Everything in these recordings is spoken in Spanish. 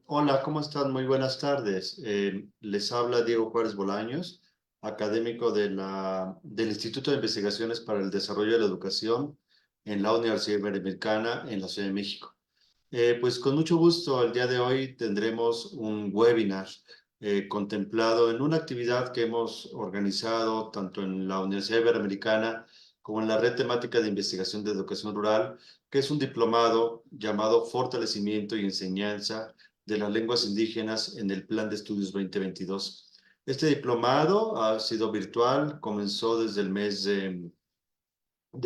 Hola, ¿cómo están? Muy buenas tardes. Les habla Diego Juárez Bolaños, académico del Instituto de Investigaciones para el Desarrollo de la Educación en la Universidad Iberoamericana en la Ciudad de México. Pues con mucho gusto, el día de hoy tendremos un webinar contemplado en una actividad que hemos organizado tanto en la Universidad Iberoamericana como en la Red Temática de Investigación de Educación Rural, que es un diplomado llamado Fortalecimiento y Enseñanza de las Lenguas Indígenas en el Plan de Estudios 2022. Este diplomado ha sido virtual, comenzó desde el mes de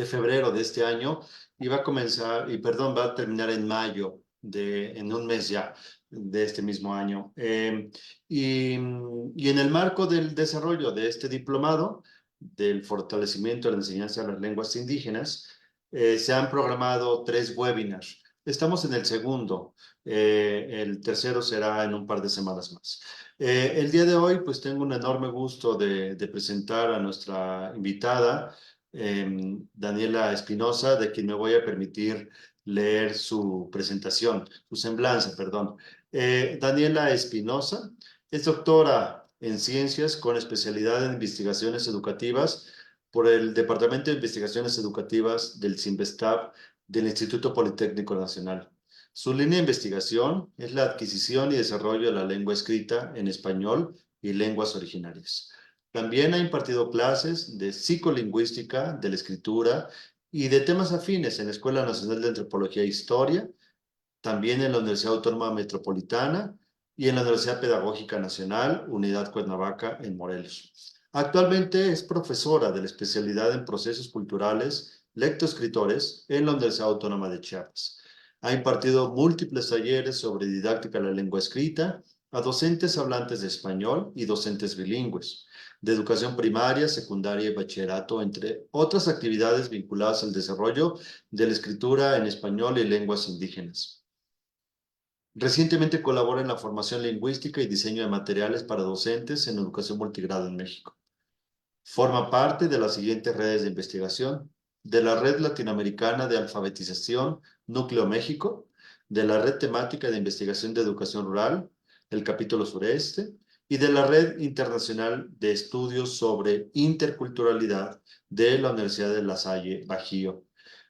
febrero de este año y va a comenzar, y perdón, va a terminar en mayo, en un mes ya de este mismo año. Y en el marco del desarrollo de este diplomado, del fortalecimiento de la enseñanza de las lenguas indígenas, se han programado 3 webinars. Estamos en el segundo, el tercero será en un par de semanas más. El día de hoy, pues tengo un enorme gusto de presentar a nuestra invitada, Daniela Espinosa, de quien me voy a permitir leer su presentación, su semblanza, perdón. Daniela Espinosa es doctora en ciencias con especialidad en investigaciones educativas por el Departamento de Investigaciones Educativas del CINVESTAB del Instituto Politécnico Nacional. Su línea de investigación es la adquisición y desarrollo de la lengua escrita en español y lenguas originarias. También ha impartido clases de psicolingüística, de la escritura y de temas afines en la Escuela Nacional de Antropología e Historia, también en la Universidad Autónoma Metropolitana y en la Universidad Pedagógica Nacional, Unidad Cuernavaca, en Morelos. Actualmente es profesora de la especialidad en procesos culturales, lectoescritores, en la Universidad Autónoma de Chiapas. Ha impartido múltiples talleres sobre didáctica de la lengua escrita a docentes hablantes de español y docentes bilingües, de educación primaria, secundaria y bachillerato, entre otras actividades vinculadas al desarrollo de la escritura en español y lenguas indígenas. Recientemente colabora en la formación lingüística y diseño de materiales para docentes en educación multigrado en México. Forma parte de las siguientes redes de investigación: de la Red Latinoamericana de Alfabetización Núcleo México, de la Red Temática de Investigación de Educación Rural, el capítulo sureste, y de la Red Internacional de Estudios sobre Interculturalidad de la Universidad de La Salle, Bajío.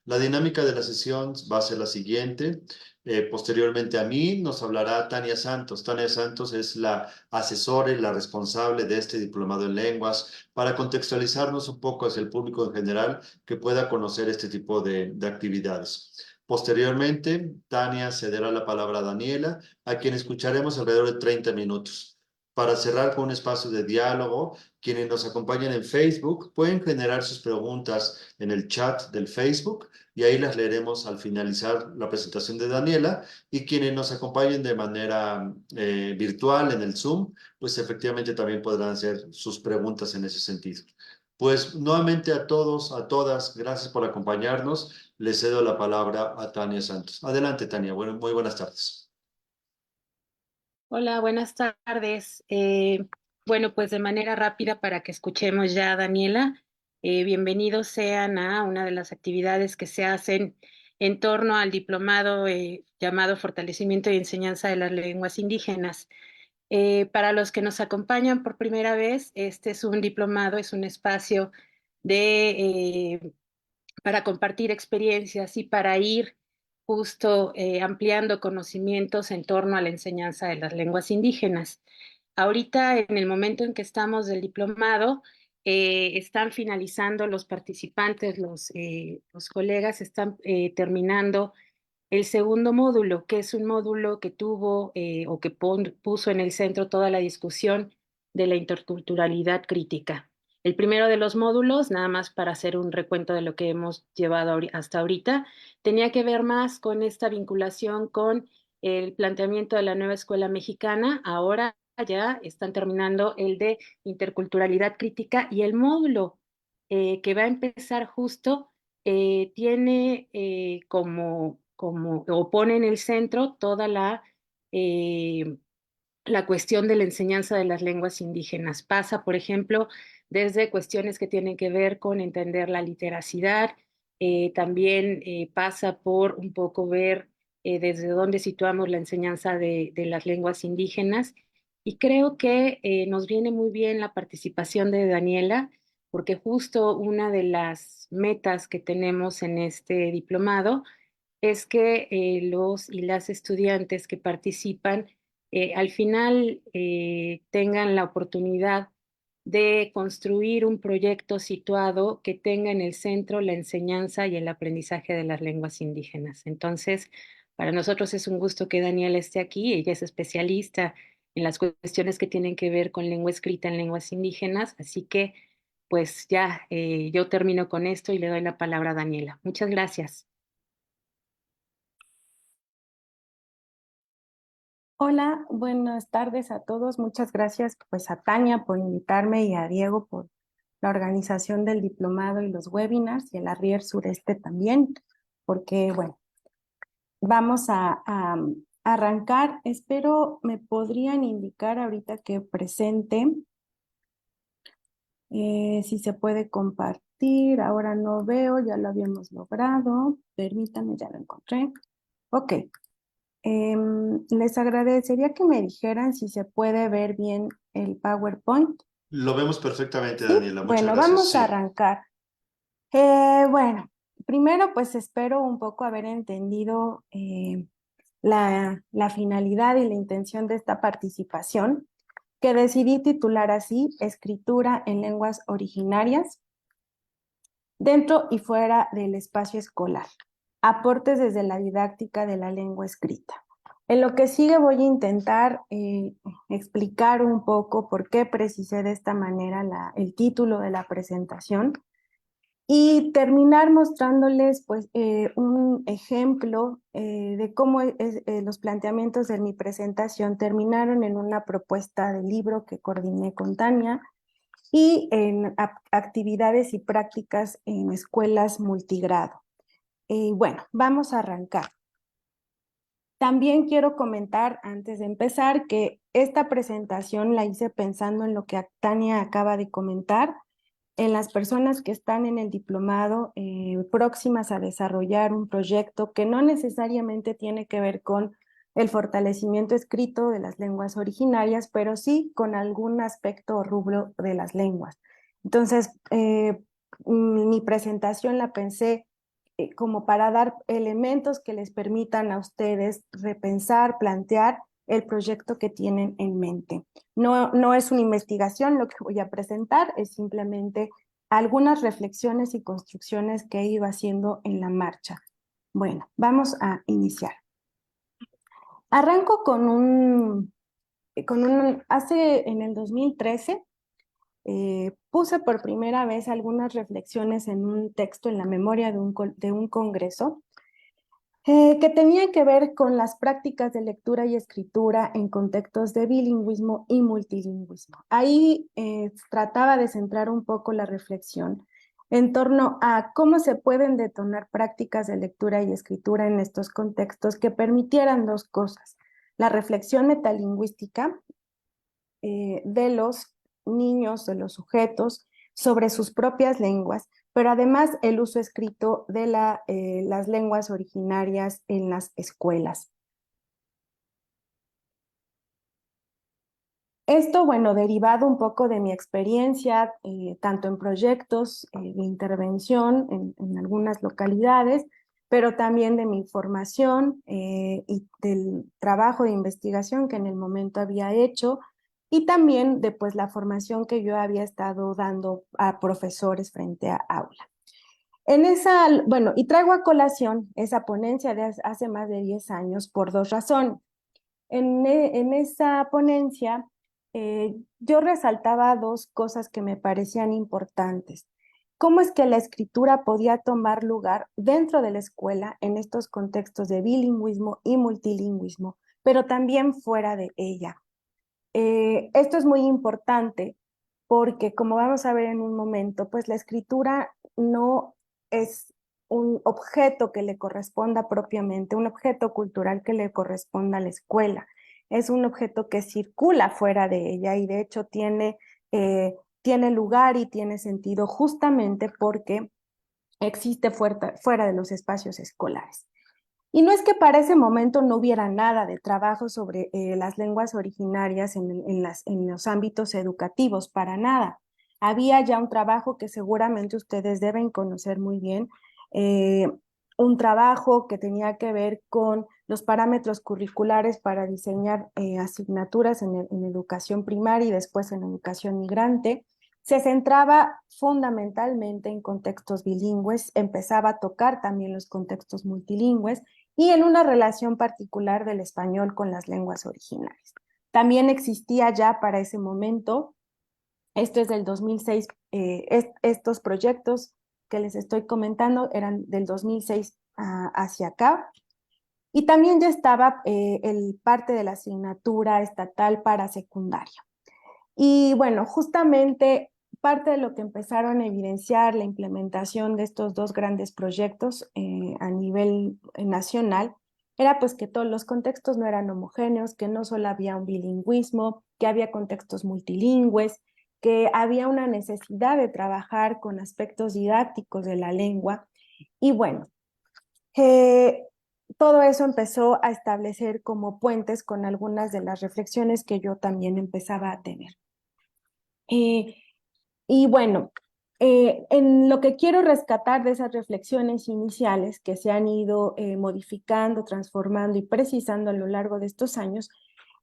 La dinámica de la sesión va a ser la siguiente. Posteriormente a mí nos hablará Tania Santos. Tania Santos es la asesora y la responsable de este diplomado en lenguas, para contextualizarnos un poco hacia el público en general que pueda conocer este tipo de actividades. Posteriormente, Tania cederá la palabra a Daniela, a quien escucharemos alrededor de 30 minutos. Para cerrar con un espacio de diálogo, quienes nos acompañan en Facebook pueden generar sus preguntas en el chat del Facebook y ahí las leeremos al finalizar la presentación de Daniela, y quienes nos acompañen de manera virtual en el Zoom, pues efectivamente también podrán hacer sus preguntas en ese sentido. Pues nuevamente a todos, a todas, gracias por acompañarnos. Le cedo la palabra a Tania Santos. Adelante, Tania. Bueno, muy buenas tardes. Hola, buenas tardes. Bueno, pues de manera rápida para que escuchemos ya a Daniela, bienvenidos sean a una de las actividades que se hacen en torno al diplomado llamado Fortalecimiento y Enseñanza de las Lenguas Indígenas. Para los que nos acompañan por primera vez, este es un diplomado, es un espacio de para compartir experiencias y para ir justo ampliando conocimientos en torno a la enseñanza de las lenguas indígenas. Ahorita, en el momento en que estamos del diplomado, están finalizando los participantes, los colegas están terminando el segundo módulo, que es un módulo que tuvo o que puso en el centro toda la discusión de la interculturalidad crítica. El primero de los módulos, nada más para hacer un recuento de lo que hemos llevado hasta ahorita, tenía que ver más con esta vinculación con el planteamiento de la nueva escuela mexicana. Ahora ya están terminando el de interculturalidad crítica, y el módulo que va a empezar justo tiene o pone en el centro toda eh, la cuestión de la enseñanza de las lenguas indígenas. Pasa, por ejemplo, desde cuestiones que tienen que ver con entender la literacidad, también pasa por un poco ver desde dónde situamos la enseñanza de las lenguas indígenas. Y creo que nos viene muy bien la participación de Daniela, porque justo una de las metas que tenemos en este diplomado es que los y las estudiantes que participan al final tengan la oportunidad de construir un proyecto situado que tenga en el centro la enseñanza y el aprendizaje de las lenguas indígenas. Entonces, para nosotros es un gusto que Daniela esté aquí. Ella es especialista en las cuestiones que tienen que ver con lengua escrita en lenguas indígenas, así que pues ya yo termino con esto y le doy la palabra a Daniela. Muchas gracias. Hola, buenas tardes a todos. Muchas gracias pues a Tania por invitarme y a Diego por la organización del diplomado y los webinars y el Arrier Sureste también, porque bueno, vamos a arrancar. Espero me podrían indicar ahorita que presente, si se puede compartir. Ahora no veo, ya lo habíamos logrado. Permítanme, ya lo encontré. Ok. Les agradecería que me dijeran si se puede ver bien el PowerPoint. Lo vemos perfectamente, Sí, Daniela. Muchas bueno, gracias. vamos a Sí. arrancar. Bueno, primero pues espero un poco haber entendido la finalidad y la intención de esta participación, que decidí titular así: Escritura en lenguas originarias, dentro y fuera del espacio escolar. Aportes desde la didáctica de la lengua escrita. En lo que sigue voy a intentar explicar un poco por qué precisé de esta manera el título de la presentación y terminar mostrándoles pues, un ejemplo de cómo los planteamientos de mi presentación terminaron en una propuesta de libro que coordiné con Tania y en actividades y prácticas en escuelas multigrado. Bueno, vamos a arrancar. También quiero comentar antes de empezar que esta presentación la hice pensando en lo que Tania acaba de comentar, en las personas que están en el diplomado próximas a desarrollar un proyecto que no necesariamente tiene que ver con el fortalecimiento escrito de las lenguas originarias, pero sí con algún aspecto o rubro de las lenguas. Entonces, mi presentación la pensé como para dar elementos que les permitan a ustedes repensar, plantear el proyecto que tienen en mente. No es una investigación lo que voy a presentar, es simplemente algunas reflexiones y construcciones que he ido haciendo en la marcha. Bueno, vamos a iniciar. Arranco hace en el 2013, puse por primera vez algunas reflexiones en un texto en la memoria de un congreso que tenía que ver con las prácticas de lectura y escritura en contextos de bilingüismo y multilingüismo. Ahí trataba de centrar un poco la reflexión en torno a cómo se pueden detonar prácticas de lectura y escritura en estos contextos que permitieran dos cosas: la reflexión metalingüística de los niños, de los sujetos, sobre sus propias lenguas, pero además el uso escrito de las lenguas originarias en las escuelas. Esto, bueno, derivado un poco de mi experiencia, tanto en proyectos de intervención en algunas localidades, pero también de mi formación y del trabajo de investigación que en el momento había hecho, y también de pues, la formación que yo había estado dando a profesores frente a aula. Bueno, y traigo a colación esa ponencia de hace más de 10 años por dos razones. En esa ponencia yo resaltaba dos cosas que me parecían importantes. ¿Cómo es que la escritura podía tomar lugar dentro de la escuela en estos contextos de bilingüismo y multilingüismo, pero también fuera de ella? Esto es muy importante porque, como vamos a ver en un momento, pues la escritura no es un objeto que le corresponda propiamente, un objeto cultural que le corresponda a la escuela. Es un objeto que circula fuera de ella y de hecho tiene lugar y tiene sentido justamente porque existe fuera de los espacios escolares. Y no es que para ese momento no hubiera nada de trabajo sobre las lenguas originarias en los ámbitos educativos, para nada. Había ya un trabajo que seguramente ustedes deben conocer muy bien, eh, un trabajo que tenía que ver con los parámetros curriculares para diseñar asignaturas en educación primaria y después en educación migrante. Se centraba fundamentalmente en contextos bilingües, empezaba a tocar también los contextos multilingües y en una relación particular del español con las lenguas originarias. También existía ya para ese momento, esto es del 2006, estos proyectos que les estoy comentando eran del 2006 hacia acá, y también ya estaba parte de la asignatura estatal para secundaria. Y bueno, justamente parte de lo que empezaron a evidenciar la implementación de estos dos grandes proyectos a nivel nacional era pues que todos los contextos no eran homogéneos, que no solo había un bilingüismo, que había contextos multilingües, que había una necesidad de trabajar con aspectos didácticos de la lengua. Y bueno, eh, todo eso empezó a establecer como puentes con algunas de las reflexiones que yo también empezaba a tener. Y bueno, en lo que quiero rescatar de esas reflexiones iniciales que se han ido modificando, transformando y precisando a lo largo de estos años,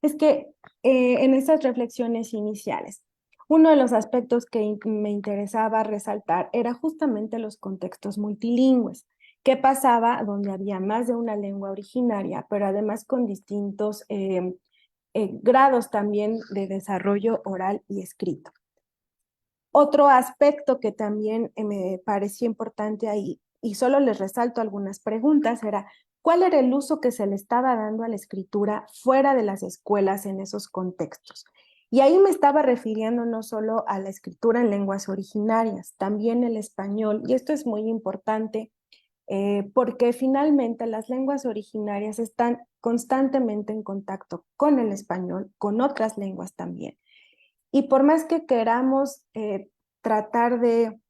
es que en esas reflexiones iniciales, uno de los aspectos que me interesaba resaltar era justamente los contextos multilingües. ¿Qué pasaba donde había más de una lengua originaria, pero además con distintos grados también de desarrollo oral y escrito? Otro aspecto que también me parecía importante ahí, y solo les resalto algunas preguntas, era ¿cuál era el uso que se le estaba dando a la escritura fuera de las escuelas en esos contextos? Y ahí me estaba refiriendo no solo a la escritura en lenguas originarias, también el español, y esto es muy importante porque finalmente las lenguas originarias están constantemente en contacto con el español, con otras lenguas también. Y por más que queramos tratar de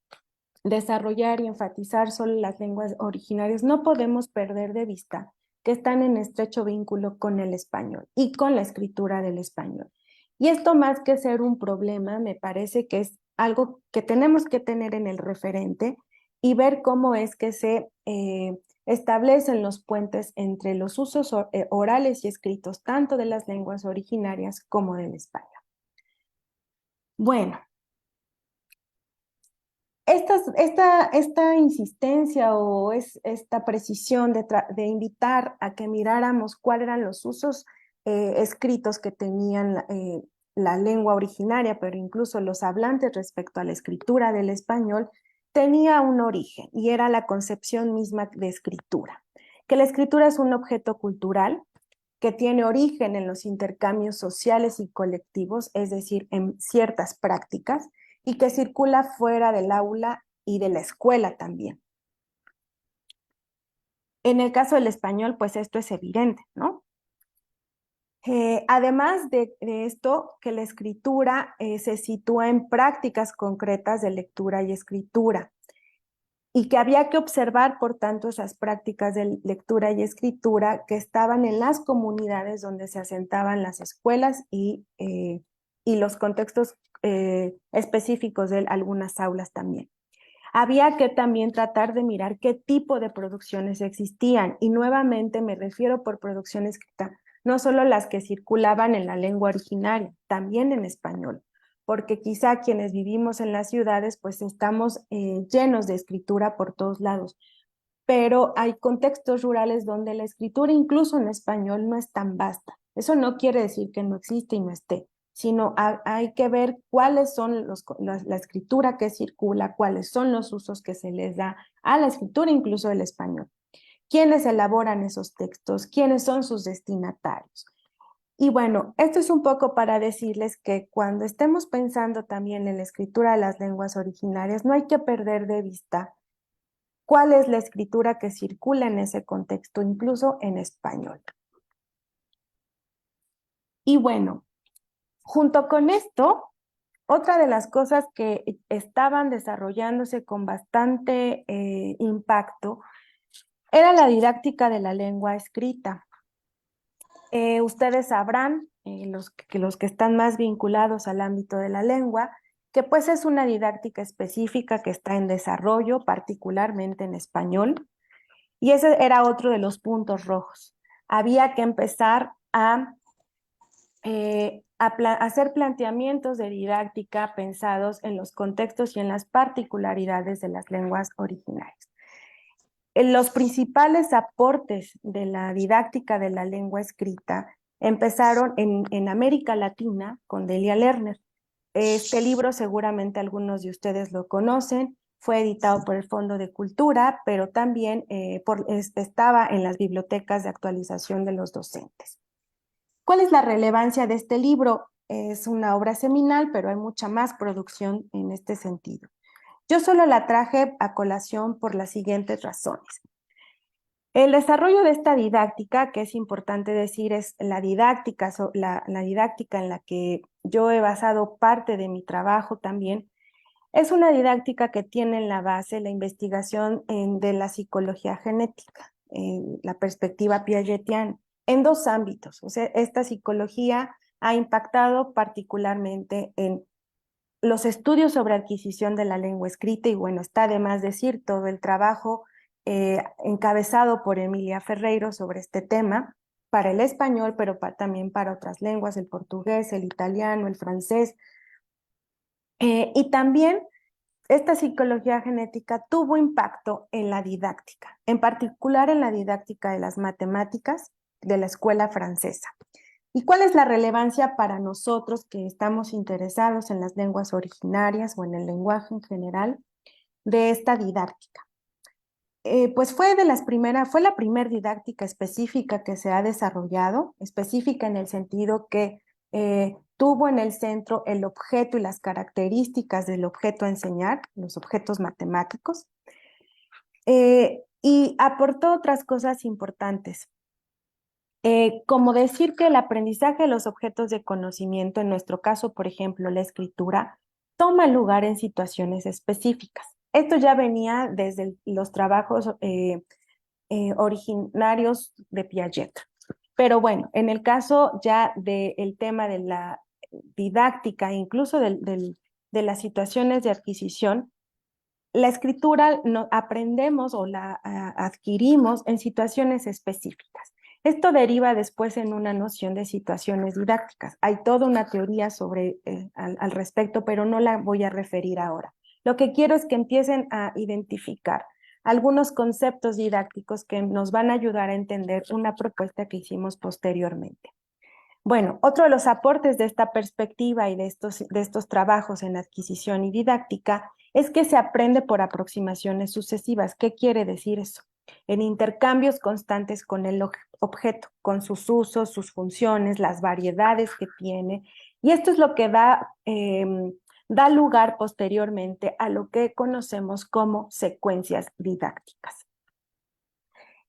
desarrollar y enfatizar solo las lenguas originarias, no podemos perder de vista que están en estrecho vínculo con el español y con la escritura del español. Y esto más que ser un problema, me parece que es algo que tenemos que tener en el referente y ver cómo es que se establecen los puentes entre los usos orales y escritos tanto de las lenguas originarias como del español. Bueno, esta insistencia o esta precisión de invitar a que miráramos cuáles eran los usos escritos que tenían la lengua originaria, pero incluso los hablantes respecto a la escritura del español, tenía un origen y era la concepción misma de escritura. Que la escritura es un objeto cultural que tiene origen en los intercambios sociales y colectivos, es decir, en ciertas prácticas, y que circula fuera del aula y de la escuela también. En el caso del español, pues esto es evidente, ¿no? Además de esto, que la escritura se sitúa en prácticas concretas de lectura y escritura, y que había que observar, por tanto, esas prácticas de lectura y escritura que estaban en las comunidades donde se asentaban las escuelas y los contextos específicos de algunas aulas también. Había que también tratar de mirar qué tipo de producciones existían, y nuevamente me refiero por producción escrita, no solo las que circulaban en la lengua originaria, también en español, porque quizá quienes vivimos en las ciudades pues estamos llenos de escritura por todos lados, pero hay contextos rurales donde la escritura incluso en español no es tan vasta. Eso no quiere decir que no existe y no esté, sino hay que ver cuáles son la escritura que circula, cuáles son los usos que se les da a la escritura incluso del español. ¿Quiénes elaboran esos textos? ¿Quiénes son sus destinatarios? Y bueno, esto es un poco para decirles que cuando estemos pensando también en la escritura de las lenguas originarias, no hay que perder de vista cuál es la escritura que circula en ese contexto, incluso en español. Y bueno, junto con esto, otra de las cosas que estaban desarrollándose con bastante impacto era la didáctica de la lengua escrita. Ustedes sabrán, los que están más vinculados al ámbito de la lengua, que pues es una didáctica específica que está en desarrollo, particularmente en español, y ese era otro de los puntos rojos. Había que empezar a hacer planteamientos de didáctica pensados en los contextos y en las particularidades de las lenguas originarias. Los principales aportes de la didáctica de la lengua escrita empezaron en América Latina con Delia Lerner. Este libro seguramente algunos de ustedes lo conocen, fue editado por el Fondo de Cultura, pero también estaba en las bibliotecas de actualización de los docentes. ¿Cuál es la relevancia de este libro? Es una obra seminal, pero hay mucha más producción en este sentido. Yo solo la traje a colación por las siguientes razones. El desarrollo de esta didáctica, que es importante decir, es la didáctica en la que yo he basado parte de mi trabajo también, es una didáctica que tiene en la base la investigación de la psicología genética, la perspectiva piagetiana, en dos ámbitos. O sea, esta psicología ha impactado particularmente en los estudios sobre adquisición de la lengua escrita, y bueno, está de más decir todo el trabajo encabezado por Emilia Ferreiro sobre este tema, para el español, pero también para otras lenguas, el portugués, el italiano, el francés. Y también esta psicología genética tuvo impacto en la didáctica, en particular en la didáctica de las matemáticas de la escuela francesa. ¿Y cuál es la relevancia para nosotros que estamos interesados en las lenguas originarias o en el lenguaje en general de esta didáctica? Pues fue la primera didáctica específica que se ha desarrollado, específica en el sentido que tuvo en el centro el objeto y las características del objeto a enseñar, los objetos matemáticos, y aportó otras cosas importantes. Como decir que el aprendizaje de los objetos de conocimiento, en nuestro caso, por ejemplo, la escritura, toma lugar en situaciones específicas. Esto ya venía desde los trabajos originarios de Piaget. Pero bueno, en el caso ya del tema de la didáctica, incluso de las situaciones de adquisición, la escritura aprendemos o la adquirimos en situaciones específicas. Esto deriva después en una noción de situaciones didácticas. Hay toda una teoría al respecto, pero no la voy a referir ahora. Lo que quiero es que empiecen a identificar algunos conceptos didácticos que nos van a ayudar a entender una propuesta que hicimos posteriormente. Bueno, otro de los aportes de esta perspectiva y de estos trabajos en adquisición y didáctica es que se aprende por aproximaciones sucesivas. ¿Qué quiere decir eso? En intercambios constantes con el objeto, con sus usos, sus funciones, las variedades que tiene. Y esto es lo que da lugar posteriormente a lo que conocemos como secuencias didácticas.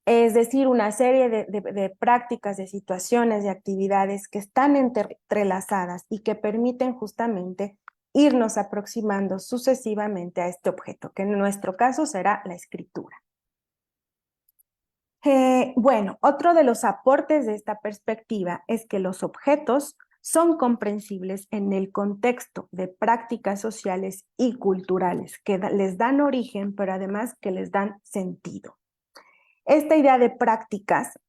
Es decir, una serie de prácticas, de situaciones, de actividades que están entrelazadas y que permiten justamente irnos aproximando sucesivamente a este objeto, que en nuestro caso será la escritura. Bueno, otro de los aportes de esta perspectiva es que los objetos son comprensibles en el contexto de prácticas sociales y culturales que les dan origen, pero además que les dan sentido. Esta idea de prácticas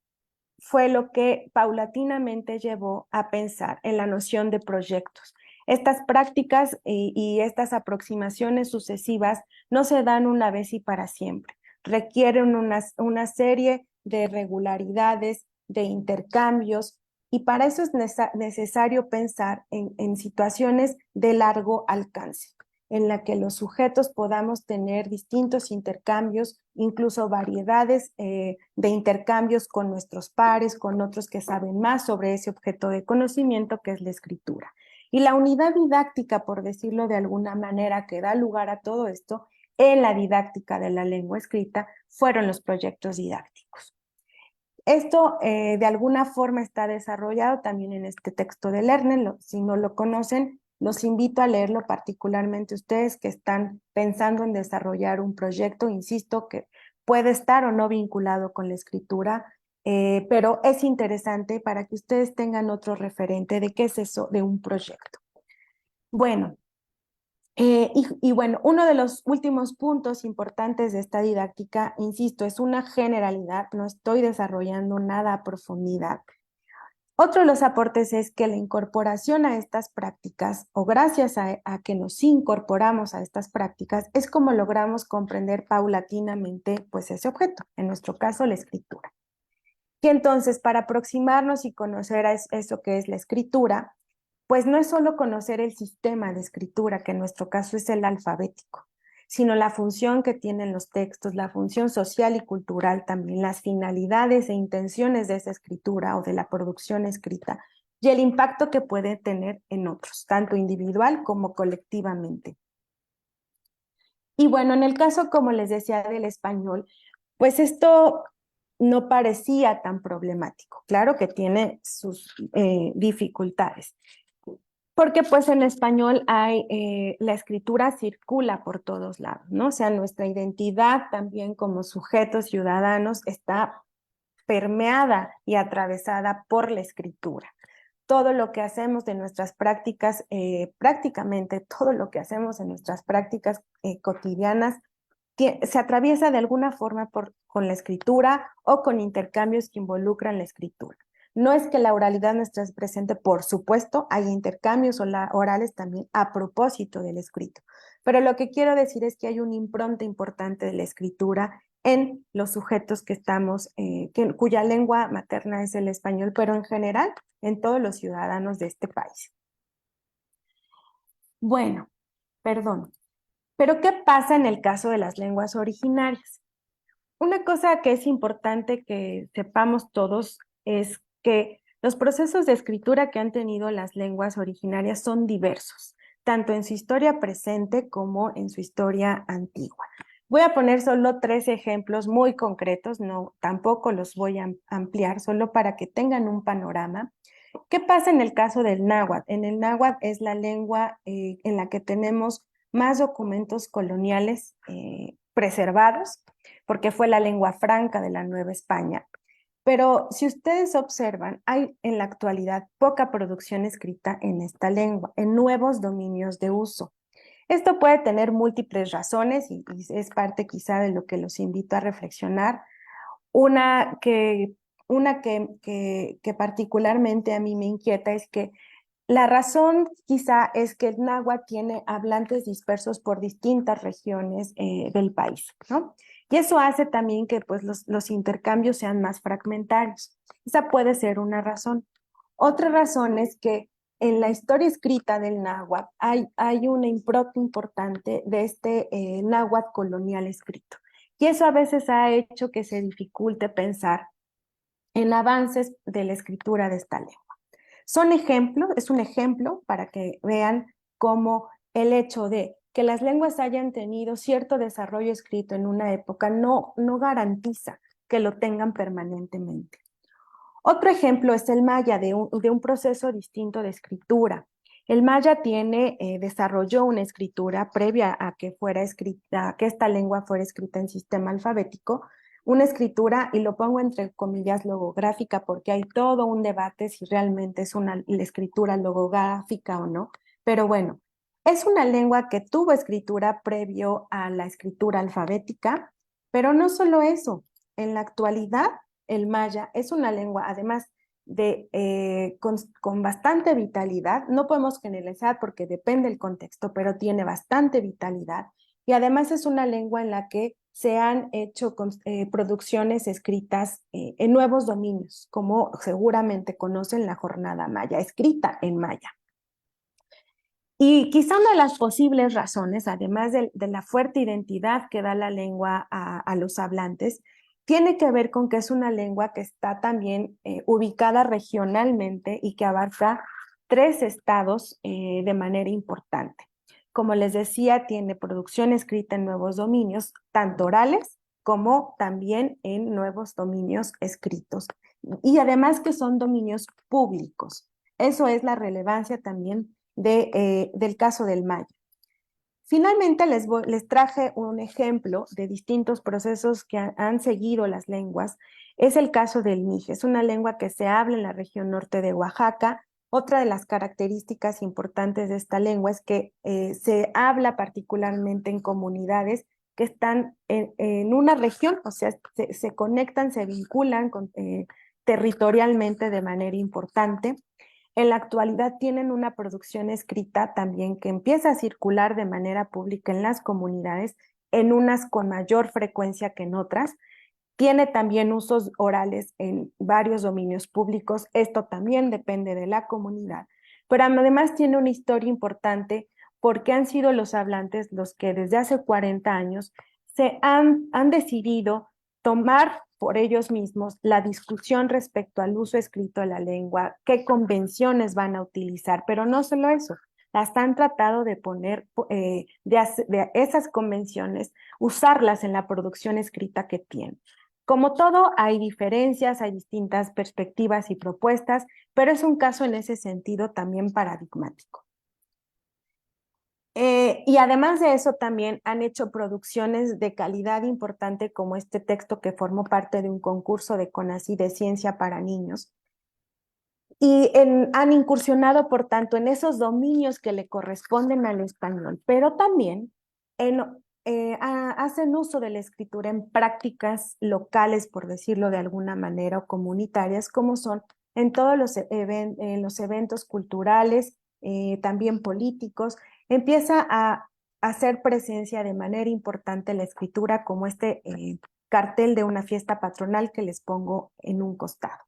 fue lo que paulatinamente llevó a pensar en la noción de proyectos. Estas prácticas y estas aproximaciones sucesivas no se dan una vez y para siempre. Requieren una serie de regularidades, de intercambios, y para eso es necesario pensar en situaciones de largo alcance, en la que los sujetos podamos tener distintos intercambios, incluso variedades de intercambios con nuestros pares, con otros que saben más sobre ese objeto de conocimiento que es la escritura. Y la unidad didáctica, por decirlo de alguna manera, que da lugar a todo esto, en la didáctica de la lengua escrita, fueron los proyectos didácticos. Esto de alguna forma está desarrollado también en este texto de Lerner. Si no lo conocen, los invito a leerlo, particularmente ustedes que están pensando en desarrollar un proyecto. Insisto que puede estar o no vinculado con la escritura, pero es interesante para que ustedes tengan otro referente de qué es eso de un proyecto. Bueno, bueno, uno de los últimos puntos importantes de esta didáctica, insisto, es una generalidad, no estoy desarrollando nada a profundidad. Otro de los aportes es que la incorporación a estas prácticas, o gracias a que nos incorporamos a estas prácticas, es como logramos comprender paulatinamente pues ese objeto, en nuestro caso la escritura. Y entonces, para aproximarnos y conocer a eso que es la escritura, pues no es solo conocer el sistema de escritura, que en nuestro caso es el alfabético, sino la función que tienen los textos, la función social y cultural también, las finalidades e intenciones de esa escritura o de la producción escrita y el impacto que puede tener en otros, tanto individual como colectivamente. Y bueno, en el caso, como les decía, del español, pues esto no parecía tan problemático. Claro que tiene sus dificultades. Porque pues en español hay, la escritura circula por todos lados, ¿no? O sea, nuestra identidad también como sujetos ciudadanos está permeada y atravesada por la escritura. Todo lo que hacemos de nuestras prácticas, prácticamente todo lo que hacemos en nuestras prácticas cotidianas, se atraviesa de alguna forma con la escritura o con intercambios que involucran la escritura. No es que la oralidad no esté presente, por supuesto, hay intercambios orales también a propósito del escrito. Pero lo que quiero decir es que hay una impronta importante de la escritura en los sujetos que estamos, cuya lengua materna es el español, pero en general en todos los ciudadanos de este país. Bueno, perdón. Pero ¿qué pasa en el caso de las lenguas originarias? Una cosa que es importante que sepamos todos es que los procesos de escritura que han tenido las lenguas originarias son diversos, tanto en su historia presente como en su historia antigua. Voy a poner solo 3 ejemplos muy concretos, no, tampoco los voy a ampliar, solo para que tengan un panorama. ¿Qué pasa en el caso del náhuatl? En el náhuatl es la lengua en la que tenemos más documentos coloniales preservados, porque fue la lengua franca de la Nueva España. Pero si ustedes observan, hay en la actualidad poca producción escrita en esta lengua, en nuevos dominios de uso. Esto puede tener múltiples razones y es parte quizá de lo que los invito a reflexionar. Una que particularmente a mí me inquieta es que la razón quizá es que el náhuatl tiene hablantes dispersos por distintas regiones del país, ¿no? Y eso hace también que pues, los intercambios sean más fragmentarios. Esa puede ser una razón. Otra razón es que en la historia escrita del náhuatl hay una impronta importante de este náhuatl colonial escrito. Y eso a veces ha hecho que se dificulte pensar en avances de la escritura de esta lengua. Son ejemplos, es un ejemplo para que vean cómo el hecho de que las lenguas hayan tenido cierto desarrollo escrito en una época no garantiza que lo tengan permanentemente. Otro ejemplo es el maya, de un proceso distinto de escritura. El maya desarrolló una escritura previa a que fuera escrita, a que esta lengua fuera escrita en sistema alfabético, una escritura, y lo pongo entre comillas, logográfica, porque hay todo un debate si realmente es la escritura logográfica o no, pero bueno, es una lengua que tuvo escritura previo a la escritura alfabética, pero no solo eso, en la actualidad el maya es una lengua, además con bastante vitalidad, no podemos generalizar porque depende del contexto, pero tiene bastante vitalidad, y además es una lengua en la que se han hecho producciones escritas en nuevos dominios, como seguramente conocen la jornada maya, escrita en maya. Y quizá una de las posibles razones, además de la fuerte identidad que da la lengua a los hablantes, tiene que ver con que es una lengua que está también ubicada regionalmente y que abarca 3 estados de manera importante. Como les decía, tiene producción escrita en nuevos dominios, tanto orales como también en nuevos dominios escritos. Y además que son dominios públicos. Eso es la relevancia también del caso del maya. Finalmente les traje un ejemplo de distintos procesos que han seguido las lenguas. Es el caso del mije. Es una lengua que se habla en la región norte de Oaxaca. Otra de las características importantes de esta lengua es que se habla particularmente en comunidades que están en una región, o sea, se conectan, se vinculan territorialmente de manera importante. En la actualidad tienen una producción escrita también que empieza a circular de manera pública en las comunidades, en unas con mayor frecuencia que en otras. Tiene también usos orales en varios dominios públicos. Esto también depende de la comunidad. Pero además tiene una historia importante porque han sido los hablantes los que desde hace 40 años han decidido tomar por ellos mismos la discusión respecto al uso escrito de la lengua, qué convenciones van a utilizar, pero no solo eso, las han tratado de poner, de esas convenciones, usarlas en la producción escrita que tienen. Como todo, hay diferencias, hay distintas perspectivas y propuestas, pero es un caso en ese sentido también paradigmático. Y además de eso también han hecho producciones de calidad importante como este texto que formó parte de un concurso de CONACYT de ciencia para niños. Y han incursionado, por tanto, en esos dominios que le corresponden al español, pero también hacen uso de la escritura en prácticas locales, por decirlo de alguna manera, o comunitarias, como son en todos los eventos culturales, también políticos. Empieza a hacer presencia de manera importante la escritura, como este cartel de una fiesta patronal que les pongo en un costado.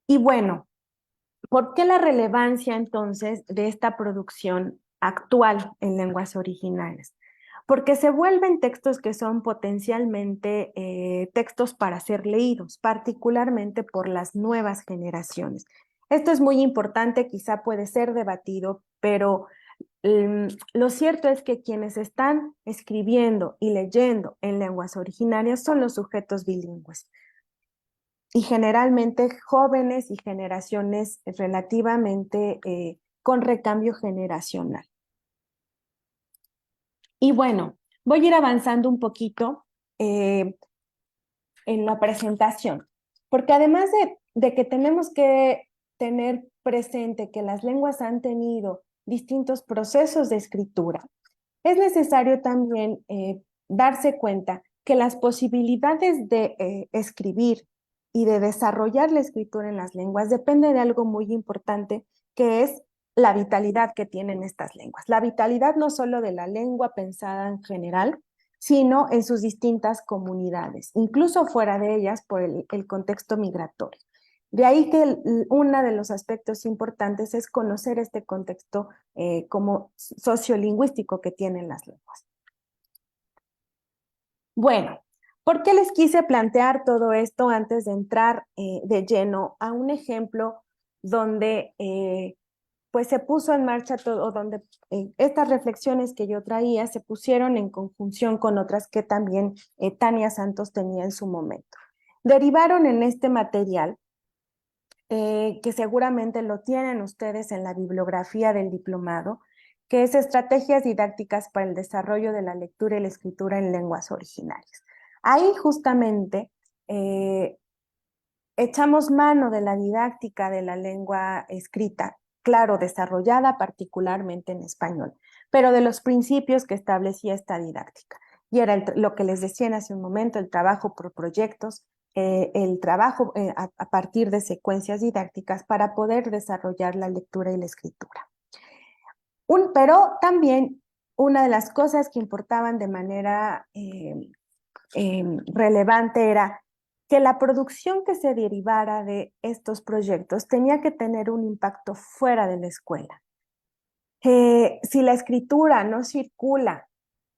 Y bueno, ¿por qué la relevancia entonces de esta producción actual en lenguas originales? Porque se vuelven textos que son potencialmente textos para ser leídos, particularmente por las nuevas generaciones. Esto es muy importante, quizá puede ser debatido, pero lo cierto es que quienes están escribiendo y leyendo en lenguas originarias son los sujetos bilingües. Y generalmente jóvenes y generaciones relativamente con recambio generacional. Y bueno, voy a ir avanzando un poquito en la presentación, porque además de que tenemos que tener presente que las lenguas han tenido distintos procesos de escritura, es necesario también darse cuenta que las posibilidades de escribir y de desarrollar la escritura en las lenguas depende de algo muy importante, que es la vitalidad que tienen estas lenguas. La vitalidad no solo de la lengua pensada en general, sino en sus distintas comunidades, incluso fuera de ellas por el contexto migratorio. De ahí que uno de los aspectos importantes es conocer este contexto como sociolingüístico que tienen las lenguas. Bueno, ¿por qué les quise plantear todo esto antes de entrar de lleno a un ejemplo donde pues se puso en marcha todo, donde estas reflexiones que yo traía se pusieron en conjunción con otras que también Tania Santos tenía en su momento? Derivaron en este material que seguramente lo tienen ustedes en la bibliografía del diplomado, que es Estrategias didácticas para el desarrollo de la lectura y la escritura en lenguas originarias. Ahí justamente echamos mano de la didáctica de la lengua escrita, claro, desarrollada particularmente en español, pero de los principios que establecía esta didáctica. Y era lo que les decía hace un momento, el trabajo por proyectos, el trabajo a partir de secuencias didácticas para poder desarrollar la lectura y la escritura. Pero también una de las cosas que importaban de manera relevante era que la producción que se derivara de estos proyectos tenía que tener un impacto fuera de la escuela. Si la escritura no circula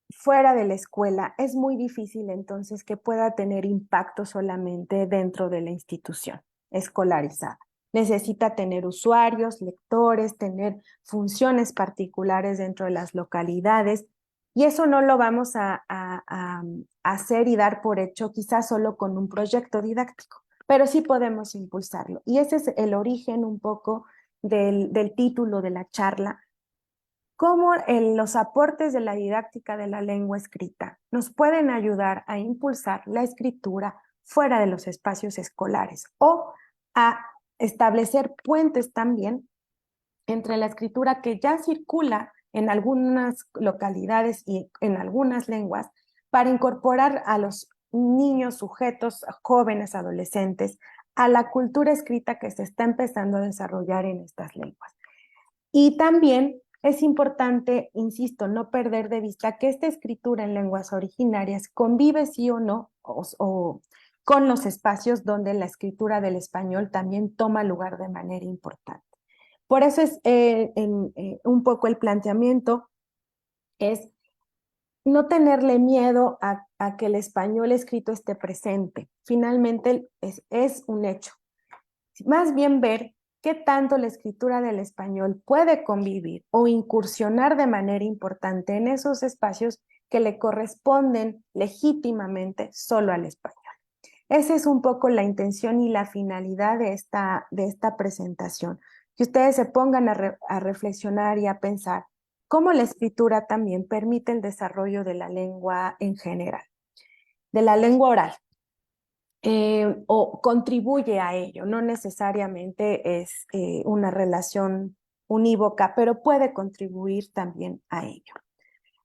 fuera de la escuela, es muy difícil entonces que pueda tener impacto solamente dentro de la institución escolarizada. Necesita tener usuarios, lectores, tener funciones particulares dentro de las localidades, y eso no lo vamos a hacer y dar por hecho quizás solo con un proyecto didáctico, pero sí podemos impulsarlo. Y ese es el origen un poco del título de la charla, cómo los aportes de la didáctica de la lengua escrita nos pueden ayudar a impulsar la escritura fuera de los espacios escolares o a establecer puentes también entre la escritura que ya circula en algunas localidades y en algunas lenguas para incorporar a los niños, sujetos, jóvenes, adolescentes, a la cultura escrita que se está empezando a desarrollar en estas lenguas. Y también es importante, insisto, no perder de vista que esta escritura en lenguas originarias convive sí o no o con los espacios donde la escritura del español también toma lugar de manera importante. Por eso es un poco el planteamiento es no tenerle miedo a que el español escrito esté presente. Finalmente es un hecho. Más bien ver qué tanto la escritura del español puede convivir o incursionar de manera importante en esos espacios que le corresponden legítimamente solo al español. Esa es un poco la intención y la finalidad de esta presentación. Que ustedes se pongan a reflexionar y a pensar cómo la escritura también permite el desarrollo de la lengua en general, de la lengua oral. O contribuye a ello, no necesariamente es una relación unívoca, pero puede contribuir también a ello.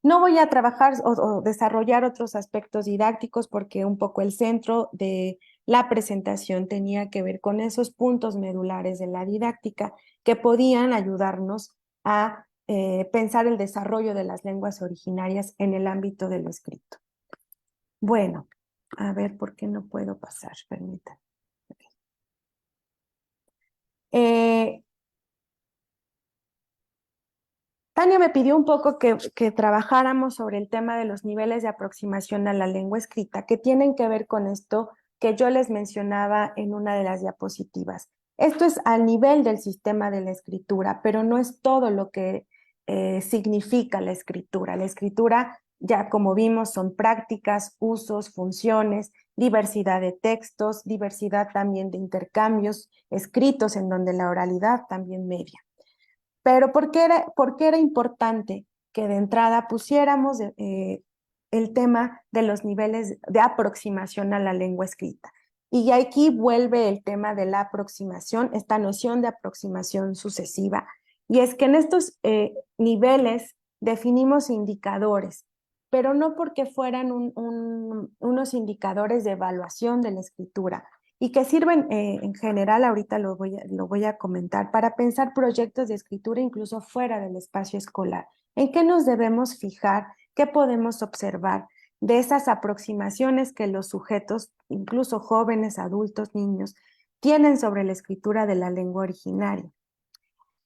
No voy a trabajar o desarrollar otros aspectos didácticos porque un poco el centro de la presentación tenía que ver con esos puntos medulares de la didáctica que podían ayudarnos a pensar el desarrollo de las lenguas originarias en el ámbito de lo escrito. Bueno, a ver, ¿por qué no puedo pasar? Permítanme. Tania me pidió un poco que trabajáramos sobre el tema de los niveles de aproximación a la lengua escrita, que tienen que ver con esto que yo les mencionaba en una de las diapositivas. Esto es al nivel del sistema de la escritura, pero no es todo lo que significa la escritura. La escritura, ya como vimos, son prácticas, usos, funciones, diversidad de textos, diversidad también de intercambios escritos en donde la oralidad también media. Pero ¿por qué era importante que de entrada pusiéramos el tema de los niveles de aproximación a la lengua escrita? Y aquí vuelve el tema de la aproximación, esta noción de aproximación sucesiva. Y es que en estos niveles definimos indicadores, pero no porque fueran unos indicadores de evaluación de la escritura, y que sirven en general, ahorita lo voy a comentar, para pensar proyectos de escritura incluso fuera del espacio escolar. ¿En qué nos debemos fijar? ¿Qué podemos observar de esas aproximaciones que los sujetos, incluso jóvenes, adultos, niños, tienen sobre la escritura de la lengua originaria?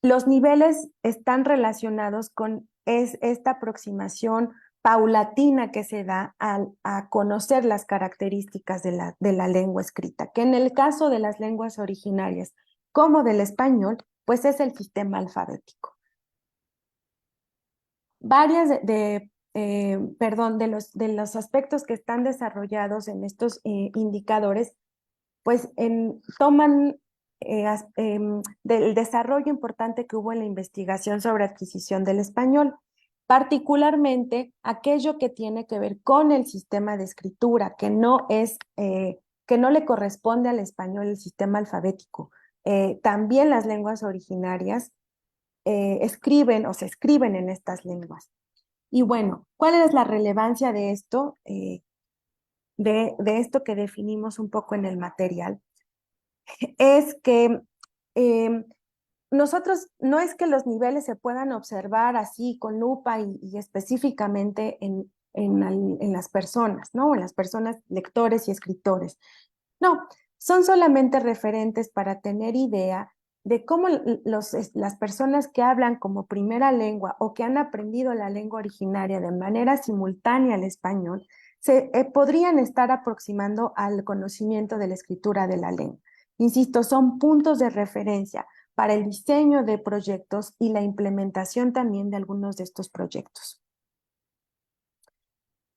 Los niveles están relacionados con esta aproximación paulatina que se da a conocer las características de la lengua escrita, que en el caso de las lenguas originarias como del español, pues es el sistema alfabético. Varias de los aspectos que están desarrollados en estos indicadores, pues toman del desarrollo importante que hubo en la investigación sobre adquisición del español, particularmente aquello que tiene que ver con el sistema de escritura, que no le corresponde al español el sistema alfabético. También las lenguas originarias escriben o se escriben en estas lenguas. Y bueno, ¿cuál es la relevancia de esto? De esto que definimos un poco en el material, es que nosotros, no es que los niveles se puedan observar así con lupa y específicamente en las personas, ¿no? En las personas lectores y escritores. No, son solamente referentes para tener idea de cómo las personas que hablan como primera lengua o que han aprendido la lengua originaria de manera simultánea al español, se podrían estar aproximando al conocimiento de la escritura de la lengua. Insisto, son puntos de referencia para el diseño de proyectos y la implementación también de algunos de estos proyectos.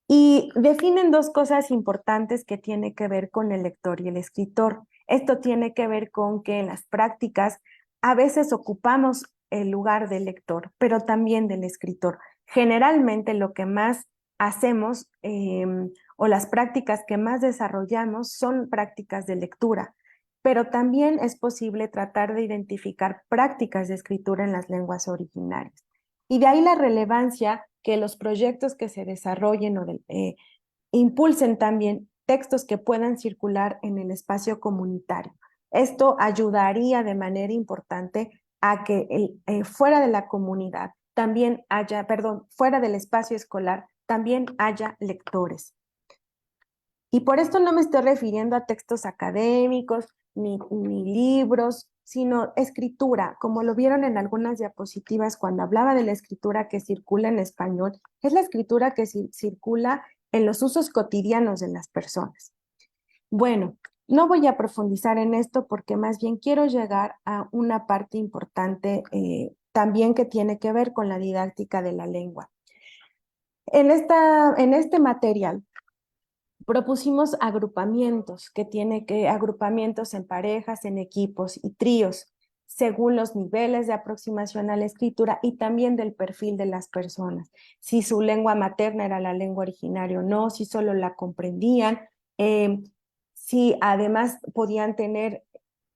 Y definen dos cosas importantes que tienen que ver con el lector y el escritor. Esto tiene que ver con que en las prácticas a veces ocupamos el lugar del lector, pero también del escritor. Generalmente lo que más hacemos o las prácticas que más desarrollamos son prácticas de lectura, pero también es posible tratar de identificar prácticas de escritura en las lenguas originarias. Y de ahí la relevancia que los proyectos que se desarrollen impulsen también textos que puedan circular en el espacio comunitario. Esto ayudaría de manera importante a que fuera de la comunidad también haya, perdón, fuera del espacio escolar también haya lectores. Y por esto no me estoy refiriendo a textos académicos ni libros, sino escritura, como lo vieron en algunas diapositivas cuando hablaba de la escritura que circula en español, es la escritura que circula en los usos cotidianos de las personas. Bueno, no voy a profundizar en esto porque más bien quiero llegar a una parte importante también que tiene que ver con la didáctica de la lengua. En este material propusimos agrupamientos agrupamientos en parejas, en equipos y tríos, según los niveles de aproximación a la escritura y también del perfil de las personas. Si su lengua materna era la lengua originaria o no, si solo la comprendían, si además podían tener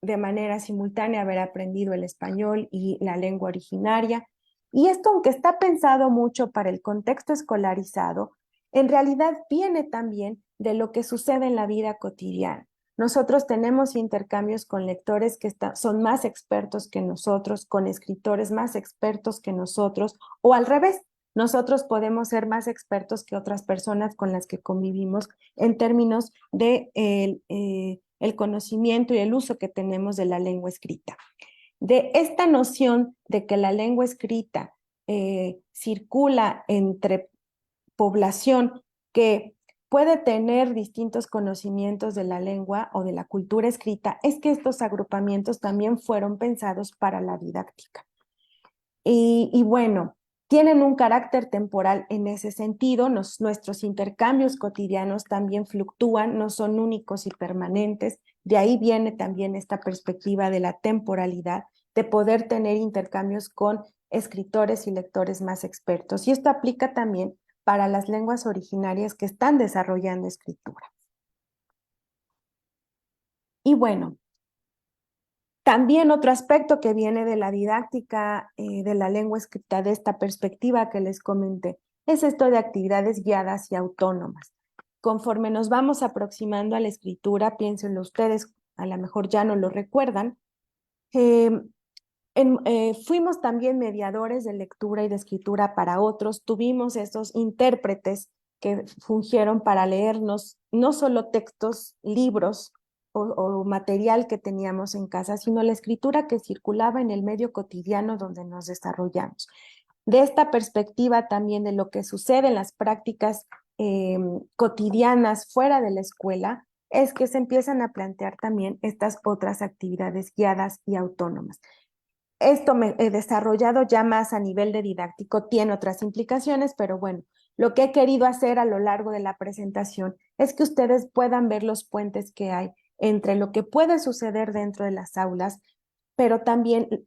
de manera simultánea haber aprendido el español y la lengua originaria. Y esto, aunque está pensado mucho para el contexto escolarizado, en realidad viene también de lo que sucede en la vida cotidiana. Nosotros tenemos intercambios con lectores que son más expertos que nosotros, con escritores más expertos que nosotros, o al revés, nosotros podemos ser más expertos que otras personas con las que convivimos en términos de el conocimiento y el uso que tenemos de la lengua escrita. De esta noción de que la lengua escrita circula entre población que puede tener distintos conocimientos de la lengua o de la cultura escrita, es que estos agrupamientos también fueron pensados para la didáctica. Y bueno, tienen un carácter temporal en ese sentido. Nuestros intercambios cotidianos también fluctúan, no son únicos y permanentes. De ahí viene también esta perspectiva de la temporalidad, de poder tener intercambios con escritores y lectores más expertos. Y esto aplica también para las lenguas originarias que están desarrollando escritura. Y bueno, también otro aspecto que viene de la didáctica de la lengua escrita, de esta perspectiva que les comenté, es esto de actividades guiadas y autónomas. Conforme nos vamos aproximando a la escritura, piénsenlo ustedes, a lo mejor ya no lo recuerdan, fuimos también mediadores de lectura y de escritura para otros, tuvimos estos intérpretes que fungieron para leernos no solo textos, libros o material que teníamos en casa, sino la escritura que circulaba en el medio cotidiano donde nos desarrollamos. De esta perspectiva también de lo que sucede en las prácticas cotidianas fuera de la escuela, es que se empiezan a plantear también estas otras actividades guiadas y autónomas. Esto me he desarrollado ya más a nivel de didáctico, tiene otras implicaciones, pero bueno, lo que he querido hacer a lo largo de la presentación es que ustedes puedan ver los puentes que hay entre lo que puede suceder dentro de las aulas, pero también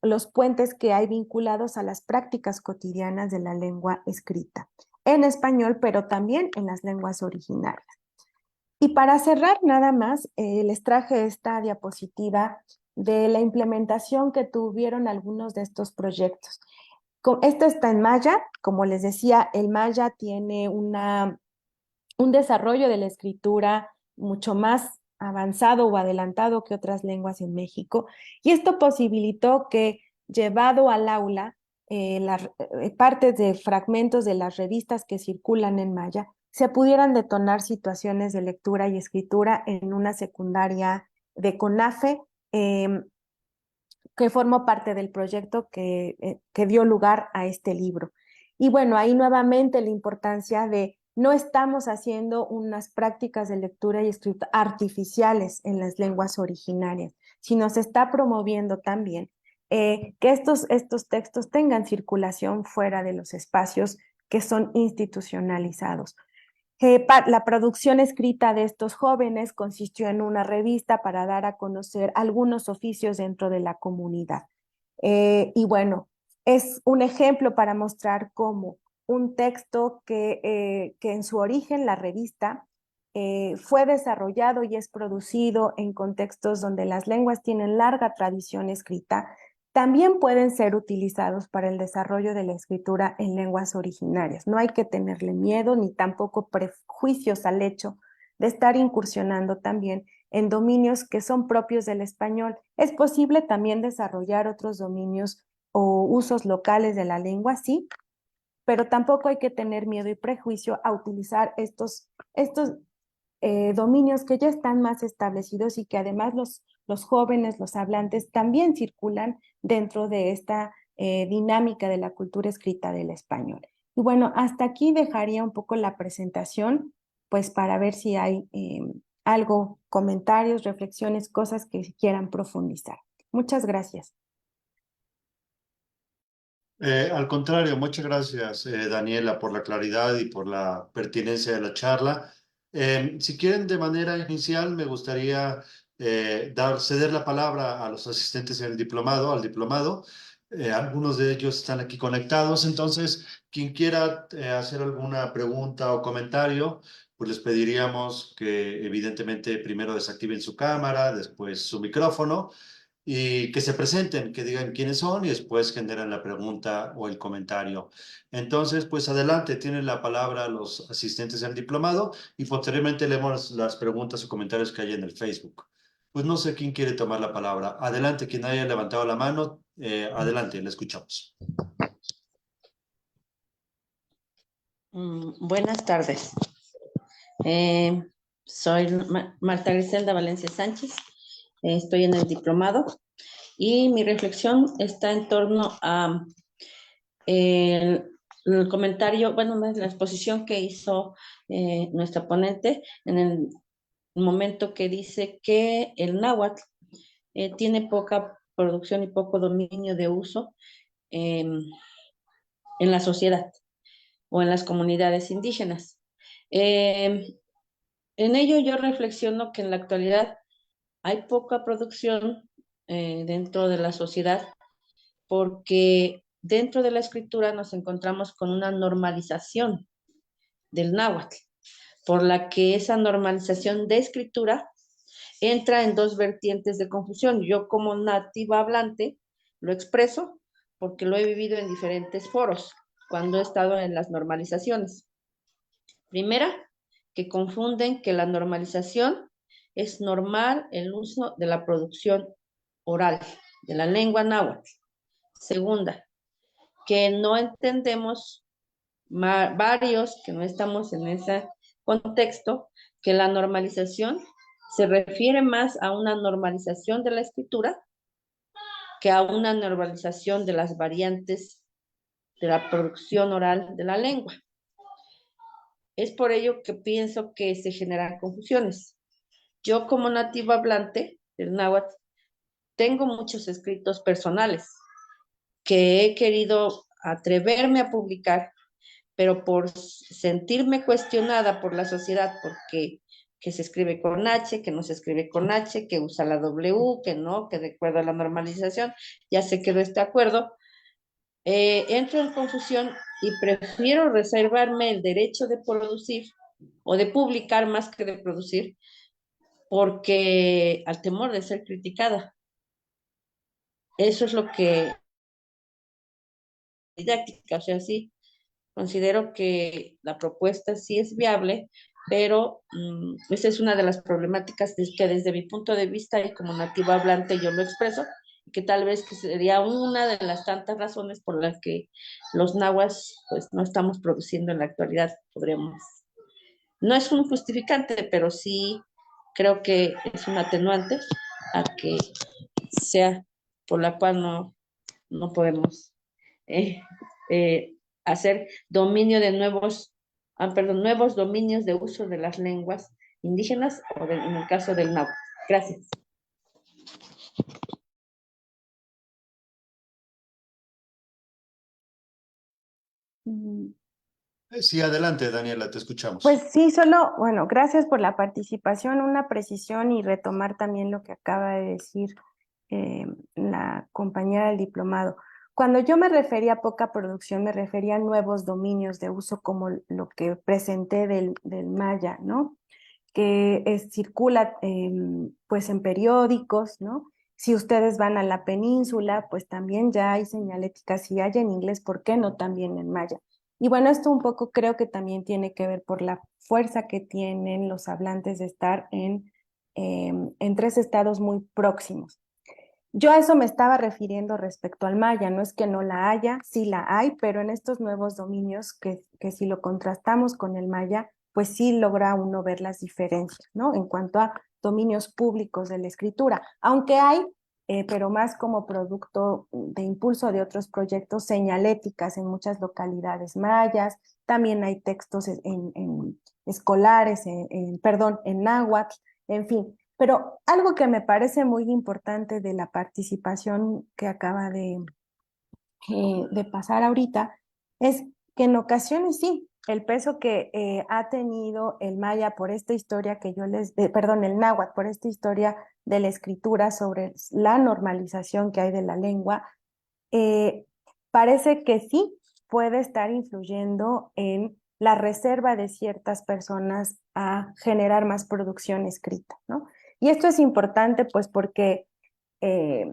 los puentes que hay vinculados a las prácticas cotidianas de la lengua escrita, en español, pero también en las lenguas originarias. Y para cerrar nada más, les traje esta diapositiva de la implementación que tuvieron algunos de estos proyectos. Esto está en Maya, como les decía, el Maya tiene un desarrollo de la escritura mucho más avanzado o adelantado que otras lenguas en México, y esto posibilitó que, llevado al aula, partes de fragmentos de las revistas que circulan en Maya, se pudieran detonar situaciones de lectura y escritura en una secundaria de CONAFE, que formó parte del proyecto que dio lugar a este libro. Y bueno, ahí nuevamente la importancia de no estamos haciendo unas prácticas de lectura y escritura artificiales en las lenguas originarias, sino se está promoviendo también que estos textos tengan circulación fuera de los espacios que son institucionalizados. La producción escrita de estos jóvenes consistió en una revista para dar a conocer algunos oficios dentro de la comunidad. Y bueno, es un ejemplo para mostrar cómo un texto que en su origen, la revista, fue desarrollado y es producido en contextos donde las lenguas tienen larga tradición escrita, también pueden ser utilizados para el desarrollo de la escritura en lenguas originarias. No hay que tenerle miedo ni tampoco prejuicios al hecho de estar incursionando también en dominios que son propios del español. Es posible también desarrollar otros dominios o usos locales de la lengua, sí, pero tampoco hay que tener miedo y prejuicio a utilizar estos dominios que ya están más establecidos y que además los jóvenes, los hablantes, también circulan dentro de esta dinámica de la cultura escrita del español. Y bueno, hasta aquí dejaría un poco la presentación, pues para ver si hay algo, comentarios, reflexiones, cosas que quieran profundizar. Muchas gracias. Al contrario, muchas gracias, Daniela, por la claridad y por la pertinencia de la charla. Si quieren, de manera inicial, me gustaría ceder la palabra a los asistentes en el diplomado, al diplomado. Algunos de ellos están aquí conectados, entonces, quien quiera hacer alguna pregunta o comentario, pues les pediríamos que evidentemente primero desactiven su cámara, después su micrófono y que se presenten, que digan quiénes son y después generan la pregunta o el comentario. Entonces, pues adelante, tienen la palabra los asistentes al diplomado y posteriormente leemos las preguntas o comentarios que hay en el Facebook. Pues no sé quién quiere tomar la palabra. Adelante, quien haya levantado la mano, adelante, le escuchamos. Buenas tardes. Soy Marta Griselda Valencia Sánchez. Estoy en el diplomado y mi reflexión está en torno a el comentario, bueno, la exposición que hizo nuestra ponente en el momento que dice que el náhuatl tiene poca producción y poco dominio de uso en la sociedad o en las comunidades indígenas. En ello yo reflexiono que en la actualidad hay poca producción dentro de la sociedad porque dentro de la escritura nos encontramos con una normalización del náhuatl, por la que esa normalización de escritura entra en dos vertientes de confusión. Yo como nativa hablante lo expreso porque lo he vivido en diferentes foros cuando he estado en las normalizaciones. Primera, que confunden que la normalización es normal el uso de la producción oral de la lengua náhuatl. Segunda, que no entendemos varios que no estamos en ese contexto, que la normalización se refiere más a una normalización de la escritura que a una normalización de las variantes de la producción oral de la lengua. Es por ello que pienso que se generan confusiones. Yo como nativo hablante del náhuatl tengo muchos escritos personales que he querido atreverme a publicar, pero por sentirme cuestionada por la sociedad, porque que se escribe con H, que no se escribe con H, que usa la W, que no, que de acuerdo a la normalización, ya se quedó este acuerdo, entro en confusión y prefiero reservarme el derecho de producir o de publicar más que de producir, porque al temor de ser criticada. Eso es lo que didáctica, o sea, sí, considero que la propuesta sí es viable, pero esa es una de las problemáticas que desde mi punto de vista y como nativa hablante yo lo expreso, que tal vez que sería una de las tantas razones por las que los nahuas pues no estamos produciendo en la actualidad, podríamos. No es un justificante, pero sí creo que es un atenuante a que sea por la cual no podemos eh, hacer dominio de nuevos dominios de uso de las lenguas indígenas o en el caso del náhuatl. Gracias. Sí, adelante, Daniela, te escuchamos. Pues sí, solo, bueno, gracias por la participación, una precisión y retomar también lo que acaba de decir la compañera del diplomado. Cuando yo me refería a poca producción, me refería a nuevos dominios de uso como lo que presenté del maya, ¿no? Que circula pues en periódicos, ¿no? Si ustedes van a la península, pues también ya hay señalética, si hay en inglés, ¿por qué no también en maya? Y bueno, esto un poco creo que también tiene que ver por la fuerza que tienen los hablantes de estar en tres estados muy próximos. Yo a eso me estaba refiriendo respecto al maya, no es que no la haya, sí la hay, pero en estos nuevos dominios que si lo contrastamos con el maya, pues sí logra uno ver las diferencias, ¿no? En cuanto a dominios públicos de la escritura, aunque hay, pero más como producto de impulso de otros proyectos, señaléticas en muchas localidades mayas, también hay textos en escolares, perdón, en náhuatl, en fin. Pero algo que me parece muy importante de la participación que acaba de pasar ahorita es que en ocasiones sí, el peso que ha tenido el maya por esta historia que yo perdón, el náhuatl por esta historia de la escritura sobre la normalización que hay de la lengua, eh, parece que sí puede estar influyendo en la reserva de ciertas personas a generar más producción escrita, ¿no? Y esto es importante pues porque eh,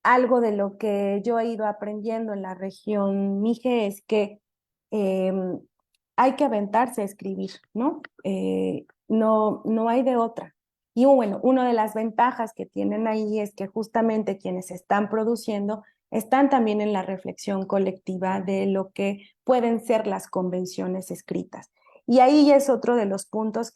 algo de lo que yo he ido aprendiendo en la región Mije es que eh, hay que aventarse a escribir, ¿no? No hay de otra. Y bueno, una de las ventajas que tienen ahí es que justamente quienes están produciendo están también en la reflexión colectiva de lo que pueden ser las convenciones escritas. Y ahí es otro de los puntos